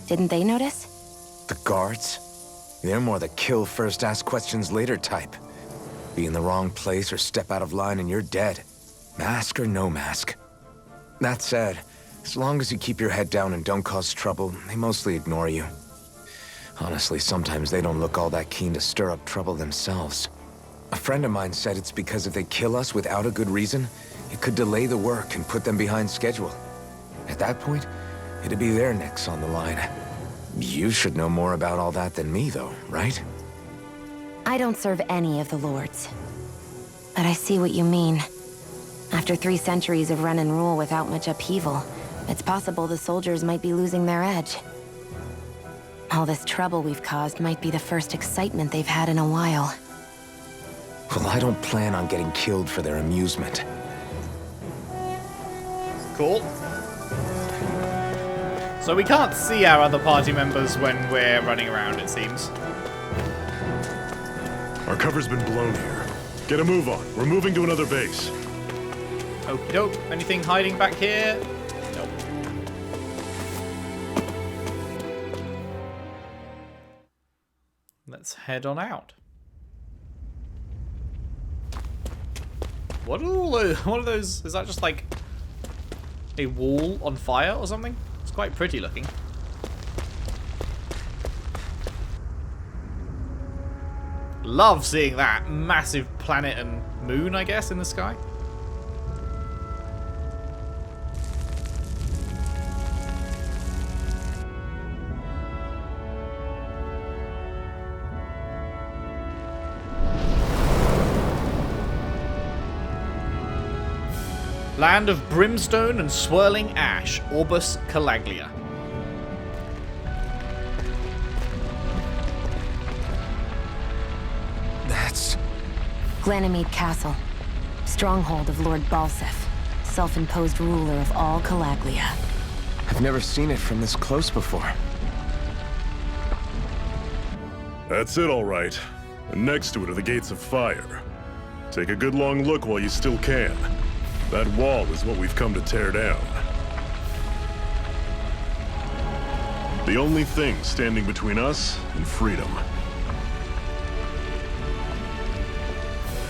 Didn't they notice? The guards? They're more the kill first, ask questions later type. Be in the wrong place or step out of line and you're dead. Mask or no mask. That said, as long as you keep your head down and don't cause trouble, they mostly ignore you. Honestly, sometimes they don't look all that keen to stir up trouble themselves. A friend of mine said it's because if they kill us without a good reason, it could delay the work and put them behind schedule. At that point, it'd be their necks on the line. You should know more about all that than me, though, right? I don't serve any of the lords. But I see what you mean. After 3 centuries of Renan rule without much upheaval, it's possible the soldiers might be losing their edge. All this trouble we've caused might be the first excitement they've had in a while. Well, I don't plan on getting killed for their amusement. Cool. So we can't see our other party members when we're running around, it seems. Our cover's been blown here. Get a move on. We're moving to another base. Okie doke. Anything hiding back here? Nope. Let's head on out. What are all those? What are those? Is that just like a wall on fire or something? It's quite pretty looking. Love seeing that massive planet and moon, I guess, in the sky. Land of brimstone and swirling ash, Orbis Calaglia. That's... Glanamede Castle. Stronghold of Lord Balsef. Self-imposed ruler of all Calaglia. I've never seen it from this close before. That's it, all right. And next to it are the Gates of Fire. Take a good long look while you still can. That wall is what we've come to tear down. The only thing standing between us and freedom.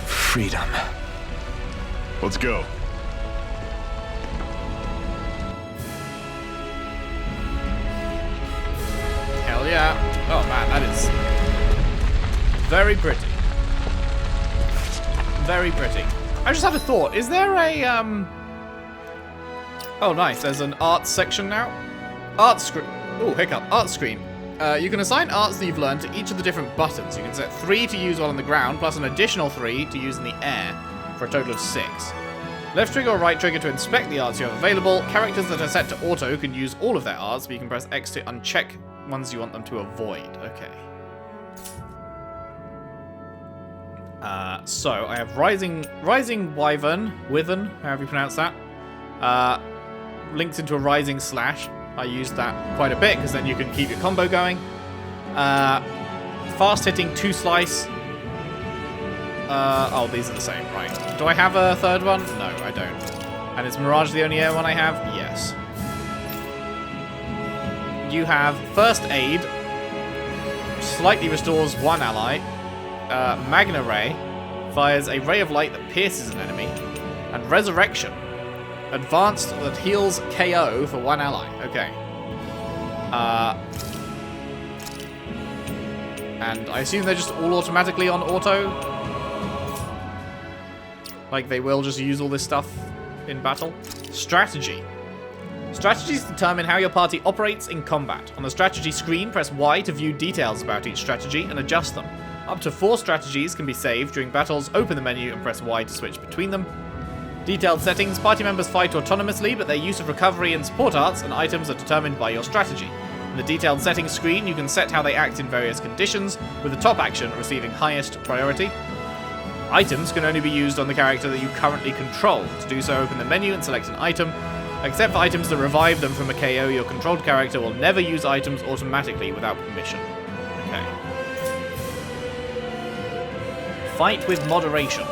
Freedom. Let's go. Hell yeah. Oh man, that is very pretty. Very pretty. I just had a thought. Is there a, Oh, nice. There's an arts section now. Art screen. Oh, hiccup. Art screen. You can assign arts that you've learned to each of the different buttons. You can set 3 to use while on the ground, plus an additional 3 to use in the air, for a total of 6. Left trigger or right trigger to inspect the arts you have available. Characters that are set to auto can use all of their arts, but you can press X to uncheck ones you want them to avoid. Okay. So I have Rising Wyvern, however you pronounce that. Links into a Rising Slash. I used that quite a bit because then you can keep your combo going. Fast hitting 2 Slice. Oh, these are the same, right? Do I have a third one? No, I don't. And is Mirage the only air one I have? Yes. You have First Aid. Slightly restores 1 ally. Magna Ray fires a ray of light that pierces an enemy, and Resurrection, advanced that heals KO for 1 ally. Okay. And I assume they're just all automatically on auto. Like they will just use all this stuff in battle. Strategy. Strategies determine how your party operates in combat. On the strategy screen, press Y to view details about each strategy and adjust them. Up to 4 strategies can be saved during battles. Open the menu and press Y to switch between them. Detailed settings. Party members fight autonomously, but their use of recovery and support arts and items are determined by your strategy. In the detailed settings screen, you can set how they act in various conditions, with the top action receiving highest priority. Items can only be used on the character that you currently control. To do so, open the menu and select an item. Except for items that revive them from a KO, your controlled character will never use items automatically without permission. Okay. Fight with moderation.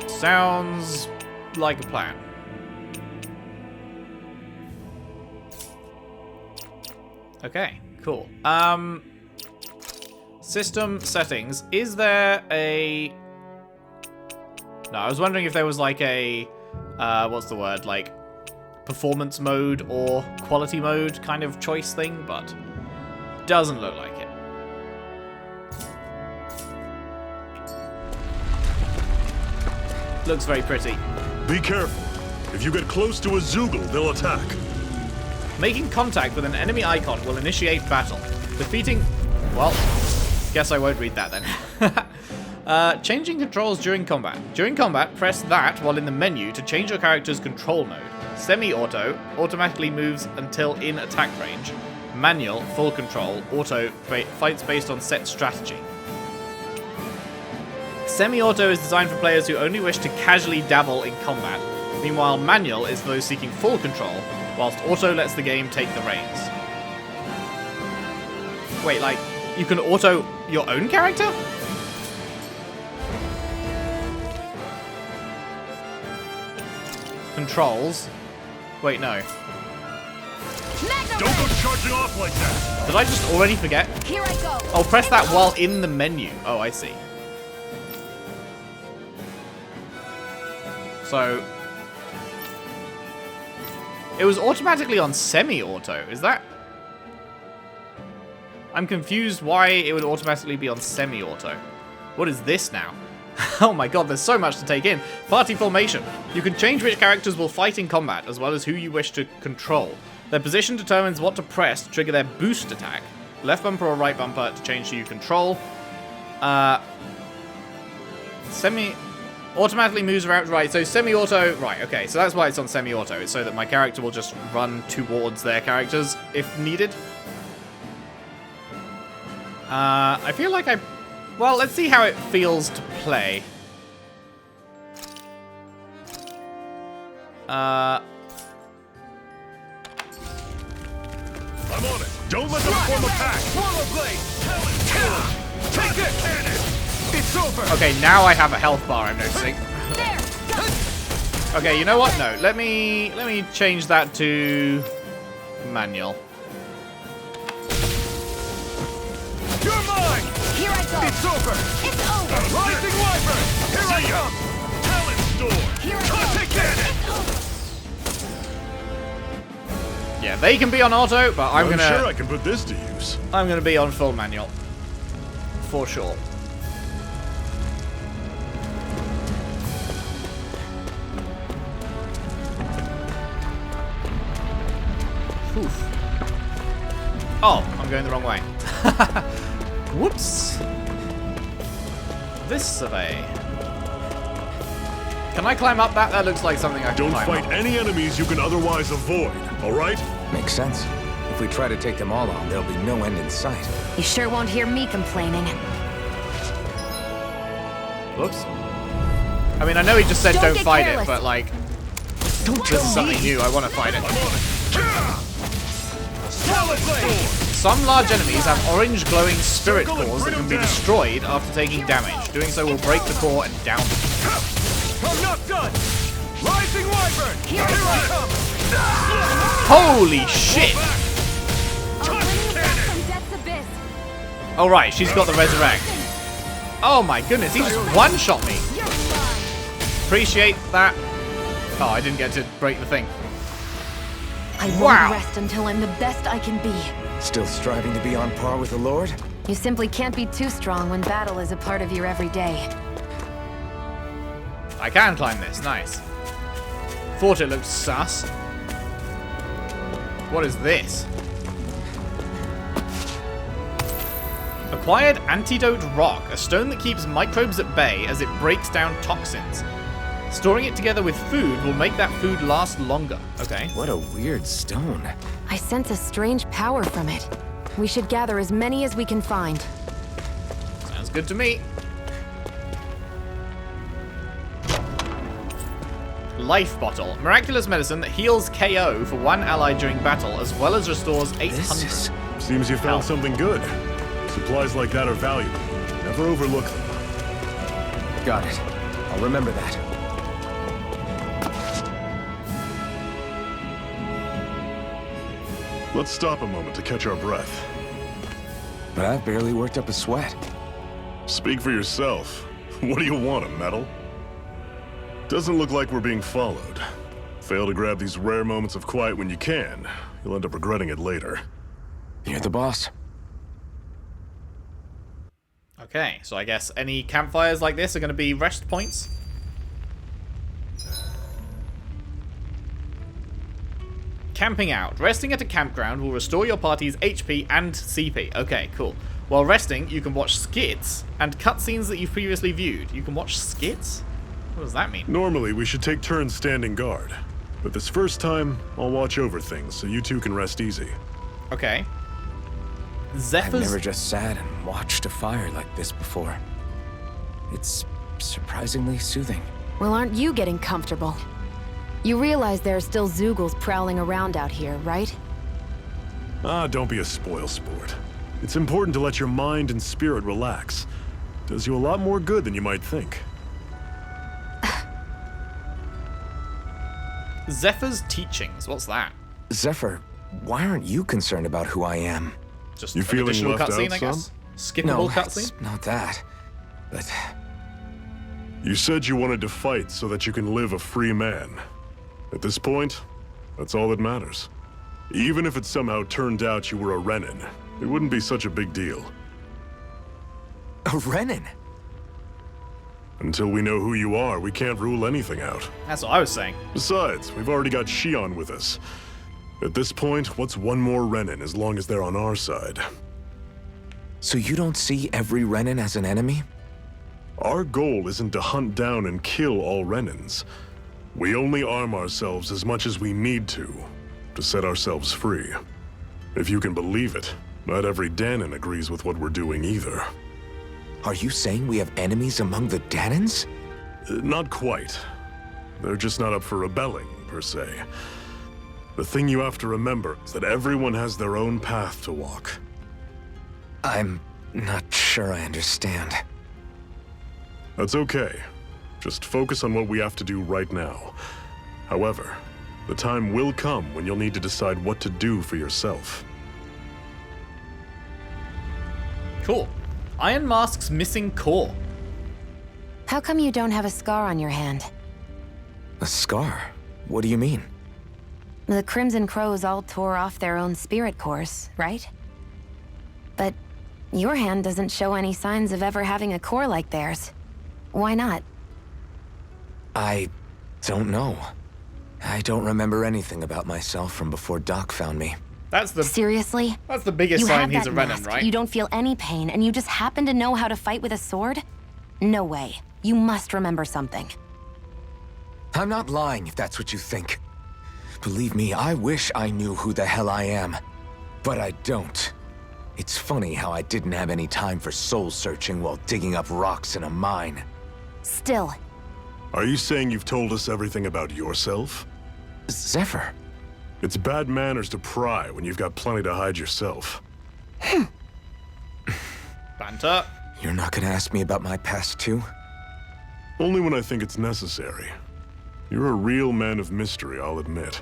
Sounds like a plan. Okay, cool. System settings. Is there a... No, I was wondering if there was like a... what's the word? Like, performance mode or quality mode kind of choice thing, but doesn't look like it. Looks very pretty. Be careful. If you get close to a Zoogle, they'll attack. Making contact with an enemy icon will initiate battle. Defeating... Well, guess I won't read that then. Changing controls during combat. During combat, press that while in the menu to change your character's control mode. Semi-auto automatically moves until in attack range. Manual, full control, auto, fights based on set strategy. Semi-auto is designed for players who only wish to casually dabble in combat. Meanwhile, manual is for those seeking full control, whilst auto lets the game take the reins. Wait, like, you can auto your own character? Controls. Wait, no. Don't go charging off like that! Did I just already forget? Here I go. Oh, press that while in the menu. Oh, I see. So... it was automatically on semi-auto, is that... I'm confused why it would automatically be on semi-auto. What is this now? Oh my god, there's so much to take in. Party formation. You can change which characters will fight in combat, as well as who you wish to control. Their position determines what to press to trigger their boost attack. Left bumper or right bumper to change who you control. Automatically moves around, right, so semi-auto, right, okay, so that's why it's on semi-auto. It's so that my character will just run towards their characters if needed. I feel like well, let's see how it feels to play. I'm on it! Don't let them form a pack! Take it! It's over! Okay, now I have a health bar, I'm noticing. Okay, you know what? No, let me change that to manual. You're mine! Here I go. It's over! It's over. Rising Wyvern! Here I come! Talent Storm! Here I go. Take it! It's over. Yeah, they can be on auto, but I'm gonna... sure I can put this to use. I'm gonna be on full manual. For sure. Oof. Oh, I'm going the wrong way. Whoops. This survey. Can I climb up that? That looks like something I can Don't climb fight up. any enemies you can otherwise avoid, alright? Makes sense. If we try to take them all on, there'll be no end in sight. You sure won't hear me complaining. Whoops. I mean, I know he just said don't get fight careless. it, but like... This is something new, I want to fight it. Some large enemies have orange glowing spirit cores that can be destroyed after taking damage. Doing so will break the core and down them. I'm not done! Rising Wyvern! Here I come. Holy shit! I'll bring you back from Death's abyss. Oh right, she's got the resurrect. Oh my goodness, he just one-shot me. You're mine. Appreciate that. Oh, I didn't get to break the thing. I won't Wow. rest until I'm the best I can be. Still striving to be on par with the Lord? You simply can't be too strong when battle is a part of your everyday. I can climb this, nice. Thought it looked sus. What is this? Acquired Antidote Rock, a stone that keeps microbes at bay as it breaks down toxins. Storing it together with food will make that food last longer. Okay. What a weird stone. I sense a strange power from it. We should gather as many as we can find. Sounds good to me. Life Bottle. Miraculous medicine that heals KO for one ally during battle, as well as restores 800. Seems you found something good. Supplies like that are valuable. Never overlook them. Got it. I'll remember that. Let's stop a moment to catch our breath. But I've barely worked up a sweat. Speak for yourself. What do you want, a medal? Doesn't look like we're being followed. Fail to grab these rare moments of quiet when you can, you'll end up regretting it later. You're the boss. Okay, so I guess any campfires like this are going to be rest points. Camping out. Resting at a campground will restore your party's HP and CP. Okay, cool. While resting, you can watch skits and cutscenes that you've previously viewed. You can watch skits? What does that mean? Normally, we should take turns standing guard. But this first time, I'll watch over things so you two can rest easy. Okay. I've Zephyr's... never just sat and watched a fire like this before. It's surprisingly soothing. Well, aren't you getting comfortable? You realize there are still Zeugles prowling around out here, right? Ah, don't be a spoilsport. It's important to let your mind and spirit relax. Does you a lot more good than you might think. Zephyr's teachings, what's that? Zephyr, why aren't you concerned about who I am? Just You an feeling additional left cutscene, out, I guess? son? Skippable No, cutscene? it's not that. But You said you wanted to fight so that you can live a free man. At this point, that's all that matters. Even if it somehow turned out you were a Renan, it wouldn't be such a big deal. a Renan? Until we know who you are, we can't rule anything out. That's what I was saying. Besides, we've already got Shion with us. At this point, what's one more Renan as long as they're on our side? So you don't see every Renan as an enemy? Our goal isn't to hunt down and kill all Renans. We only arm ourselves as much as we need to set ourselves free. If you can believe it, not every Dahnan agrees with what we're doing either. Are you saying we have enemies among the Dahnans? Not quite. They're just not up for rebelling, per se. The thing you have to remember is that everyone has their own path to walk. I'm not sure I understand. That's okay. Just focus on what we have to do right now. However, the time will come when you'll need to decide what to do for yourself. Cool. Iron Mask's missing core. How come you don't have a scar on your hand? A scar? What do you mean? The Crimson Crows all tore off their own spirit cores, right? But your hand doesn't show any signs of ever having a core like theirs. Why not? I don't know. I don't remember anything about myself from before Doc found me. That's the Seriously? That's the biggest You sign have he's that a Renan, mask, right? you don't feel any pain, and you just happen to know how to fight with a sword? No way. You must remember something. I'm not lying if that's what you think. Believe me, I wish I knew who the hell I am. But I don't. It's funny how I didn't have any time for soul searching while digging up rocks in a mine. Still. Are you saying you've told us everything about yourself? Zephyr. It's bad manners to pry when you've got plenty to hide yourself. Banter. You're not gonna ask me about my past too? Only when I think it's necessary. You're a real man of mystery, I'll admit.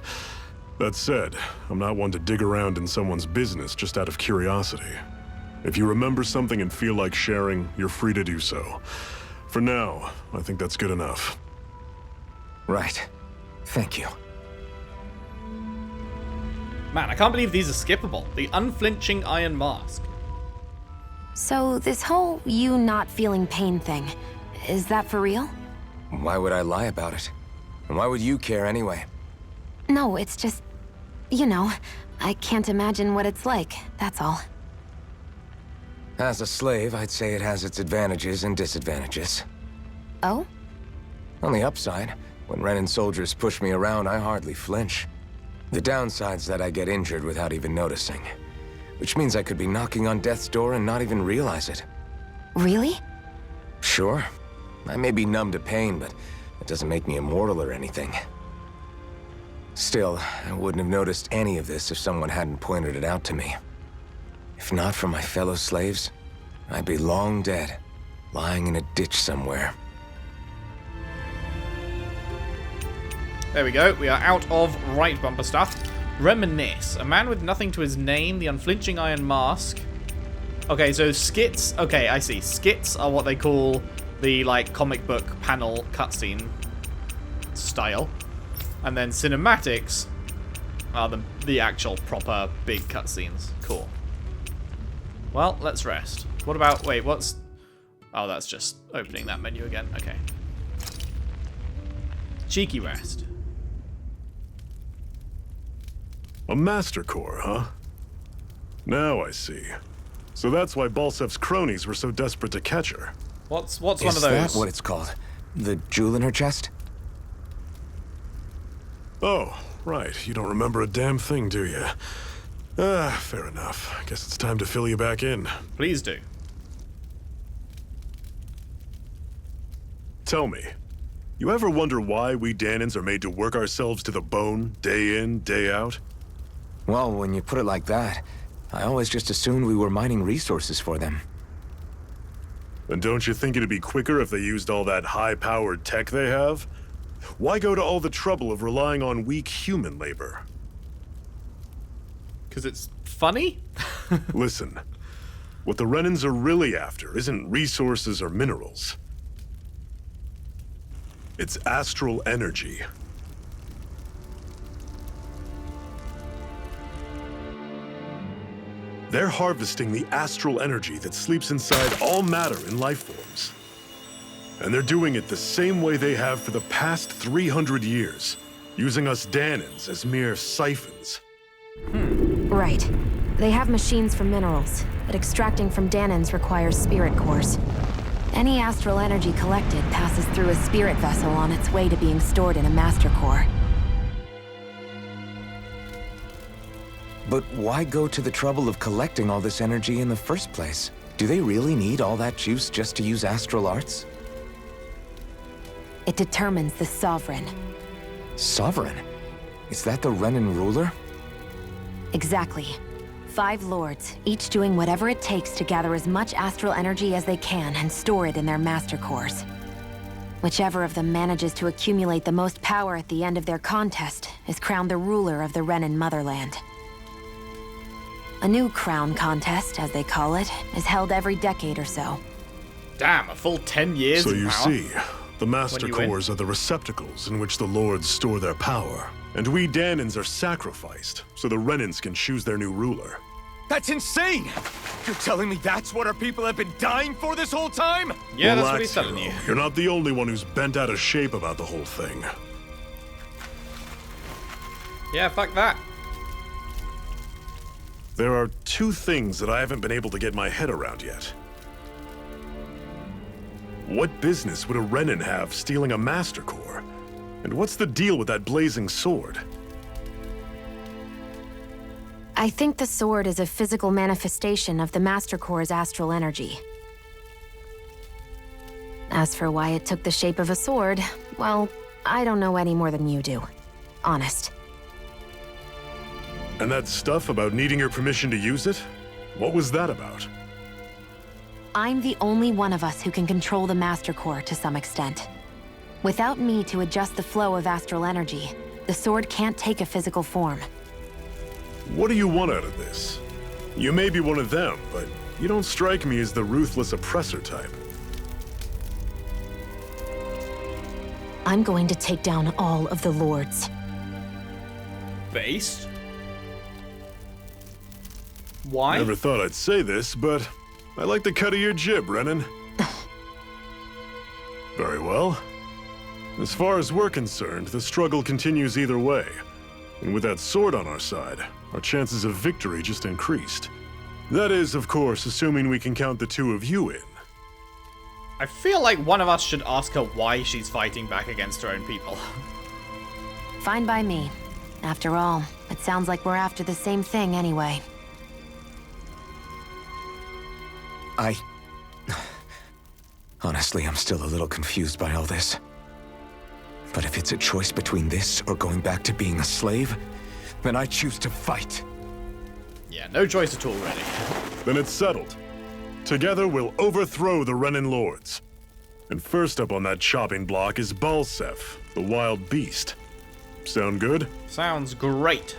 That said, I'm not one to dig around in someone's business just out of curiosity. If you remember something and feel like sharing, you're free to do so. For now, I think that's good enough. Right. Thank you. Man, I can't believe these are skippable. The unflinching Iron Mask. So this whole you not feeling pain thing, is that for real? Why would I lie about it? And why would you care anyway? No, it's just, you know, I can't imagine what it's like, that's all. As a slave, I'd say it has its advantages and disadvantages. Oh? On the upside, when Renan soldiers push me around, I hardly flinch. The downside's that I get injured without even noticing. Which means I could be knocking on death's door and not even realize it. Really? Sure. I may be numb to pain, but it doesn't make me immortal or anything. Still, I wouldn't have noticed any of this if someone hadn't pointed it out to me. If not for my fellow slaves, I'd be long dead, lying in a ditch somewhere. There we go. We are out of right bumper stuff. Reminisce. A man with nothing to his name, the unflinching Iron Mask. Okay, so skits. Okay, I see. Skits are what they call the, like, comic book panel cutscene style. And then cinematics are the actual proper big cutscenes. Cool. Well, let's rest. What about... Wait, what's... Oh, that's just opening that menu again. Okay. Cheeky rest. A Master Core, huh? Now I see. So that's why Balsef's cronies were so desperate to catch her. What's one of those? Is that what it's called? The jewel in her chest? Oh, right. You don't remember a damn thing, do you? Fair enough. Guess it's time to fill you back in. Please do. Tell me, You ever wonder why we Dahnans are made to work ourselves to the bone, day in, day out? Well, when you put it like that, I always just assumed we were mining resources for them. And don't you think it'd be quicker if they used all that high-powered tech they have? Why go to all the trouble of relying on weak human labor? Because it's funny? Listen, what the Renans are really after isn't resources or minerals. It's astral energy. They're harvesting the astral energy that sleeps inside all matter in life forms. And they're doing it the same way they have for the past 300 years, using us Dahnans as mere siphons. Right. They have machines for minerals, but extracting from Dahnans requires spirit cores. Any astral energy collected passes through a spirit vessel on its way to being stored in a master core. But why go to the trouble of collecting all this energy in the first place? Do they really need all that juice just to use astral arts? It determines the Sovereign. Sovereign? Is that the Renan ruler? Exactly. 5 lords, each doing whatever it takes to gather as much astral energy as they can and store it in their master cores. Whichever of them manages to accumulate the most power at the end of their contest is crowned the ruler of the Renan motherland. A new crown contest, as they call it, is held every decade or so. Damn, a full 10 years So in you power? see, the master When you win. cores are the receptacles in which the lords store their power. And we Dahnans are sacrificed, so the Renans can choose their new ruler. That's insane! You're telling me that's what our people have been dying for this whole time? Yeah, that's what Relax, he's telling hero. you. You're not the only one who's bent out of shape about the whole thing. Yeah, fuck that. There are 2 things that I haven't been able to get my head around yet. What business would a Renan have stealing a master core? And what's the deal with that blazing sword? I think the sword is a physical manifestation of the master core's astral energy. As for why it took the shape of a sword, well, I don't know any more than you do. Honest. And that stuff about needing your permission to use it? What was that about? I'm the only one of us who can control the master core to some extent. Without me to adjust the flow of astral energy, the sword can't take a physical form. What do you want out of this? You may be one of them, but you don't strike me as the ruthless oppressor type. I'm going to take down all of the lords. Based? Why? Never thought I'd say this, but I like the cut of your jib, Renan. Very well. As far as we're concerned, the struggle continues either way. And with that sword on our side, our chances of victory just increased. That is, of course, assuming we can count the 2 of you in. I feel like one of us should ask her why she's fighting back against her own people. Fine by me. After all, it sounds like we're after the same thing anyway. Honestly, I'm still a little confused by all this. But if it's a choice between this or going back to being a slave, then I choose to fight. Yeah, no choice at all, really. Then it's settled. Together, we'll overthrow the Renan lords. And first up on that chopping block is Balsef, the wild beast. Sound good? Sounds great.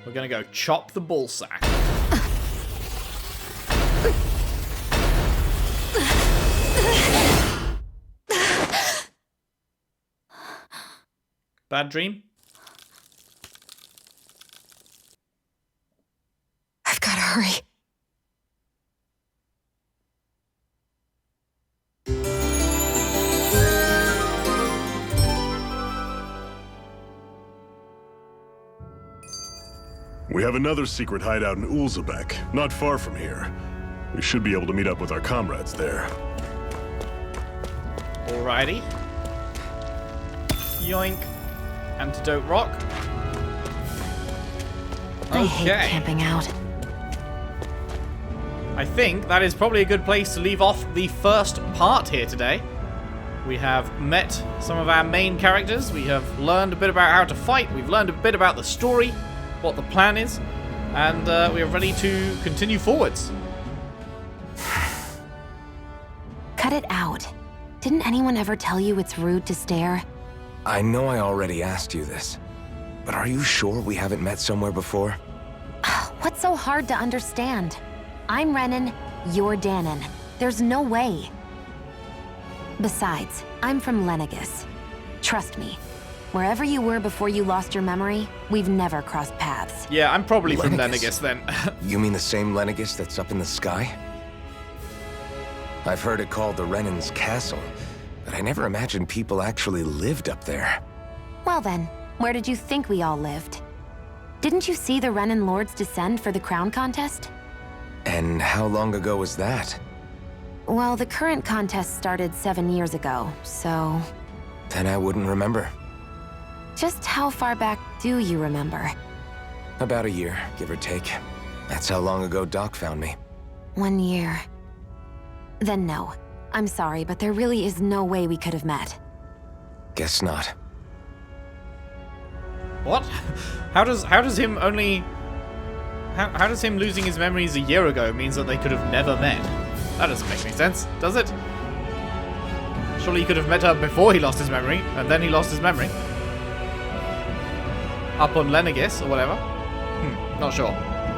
We're gonna go chop the ball sack. Bad dream? I've gotta hurry. We have another secret hideout in Ulzebek, not far from here. We should be able to meet up with our comrades there. Alrighty. Yoink. Antidote rock. Nice I hate camping out. I think that is probably a good place to leave off the first part here today. We have met some of our main characters. We have learned a bit about how to fight. We've learned a bit about the story, what the plan is, and we are ready to continue forwards. Cut it out. Didn't anyone ever tell you it's rude to stare? I know I already asked you this, but are you sure we haven't met somewhere before? What's so hard to understand? I'm Renan, you're Dahnan. There's no way. Besides, I'm from Lenegis. Trust me, wherever you were before you lost your memory, we've never crossed paths. Yeah, I'm probably from Lenegis then. You mean the same Lenegis that's up in the sky? I've heard it called the Renans' castle, but I never imagined people actually lived up there. Well then, where did you think we all lived? Didn't you see the Renan lords descend for the crown contest? And how long ago was that? Well, the current contest started 7 years ago, so... Then I wouldn't remember. Just how far back do you remember? About a year, give or take. That's how long ago Doc found me. 1 year. Then no. I'm sorry, but there really is no way we could have met. Guess not. What? How does him only... How does him losing his memories a year ago means that they could have never met? That doesn't make any sense, does it? Surely he could have met her before he lost his memory, and then he lost his memory. Up on Lenegis, or whatever. Not sure.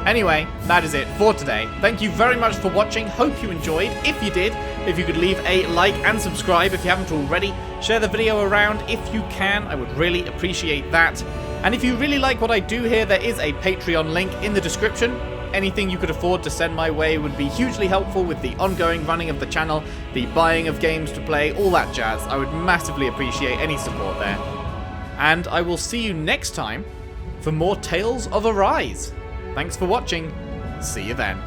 Anyway, that is it for today. Thank you very much for watching. Hope you enjoyed. If you did, if you could leave a like and subscribe if you haven't already. Share the video around if you can. I would really appreciate that. And if you really like what I do here, there is a Patreon link in the description. Anything you could afford to send my way would be hugely helpful with the ongoing running of the channel, the buying of games to play, all that jazz. I would massively appreciate any support there. And I will see you next time for more Tales of Arise. Thanks for watching. See you then.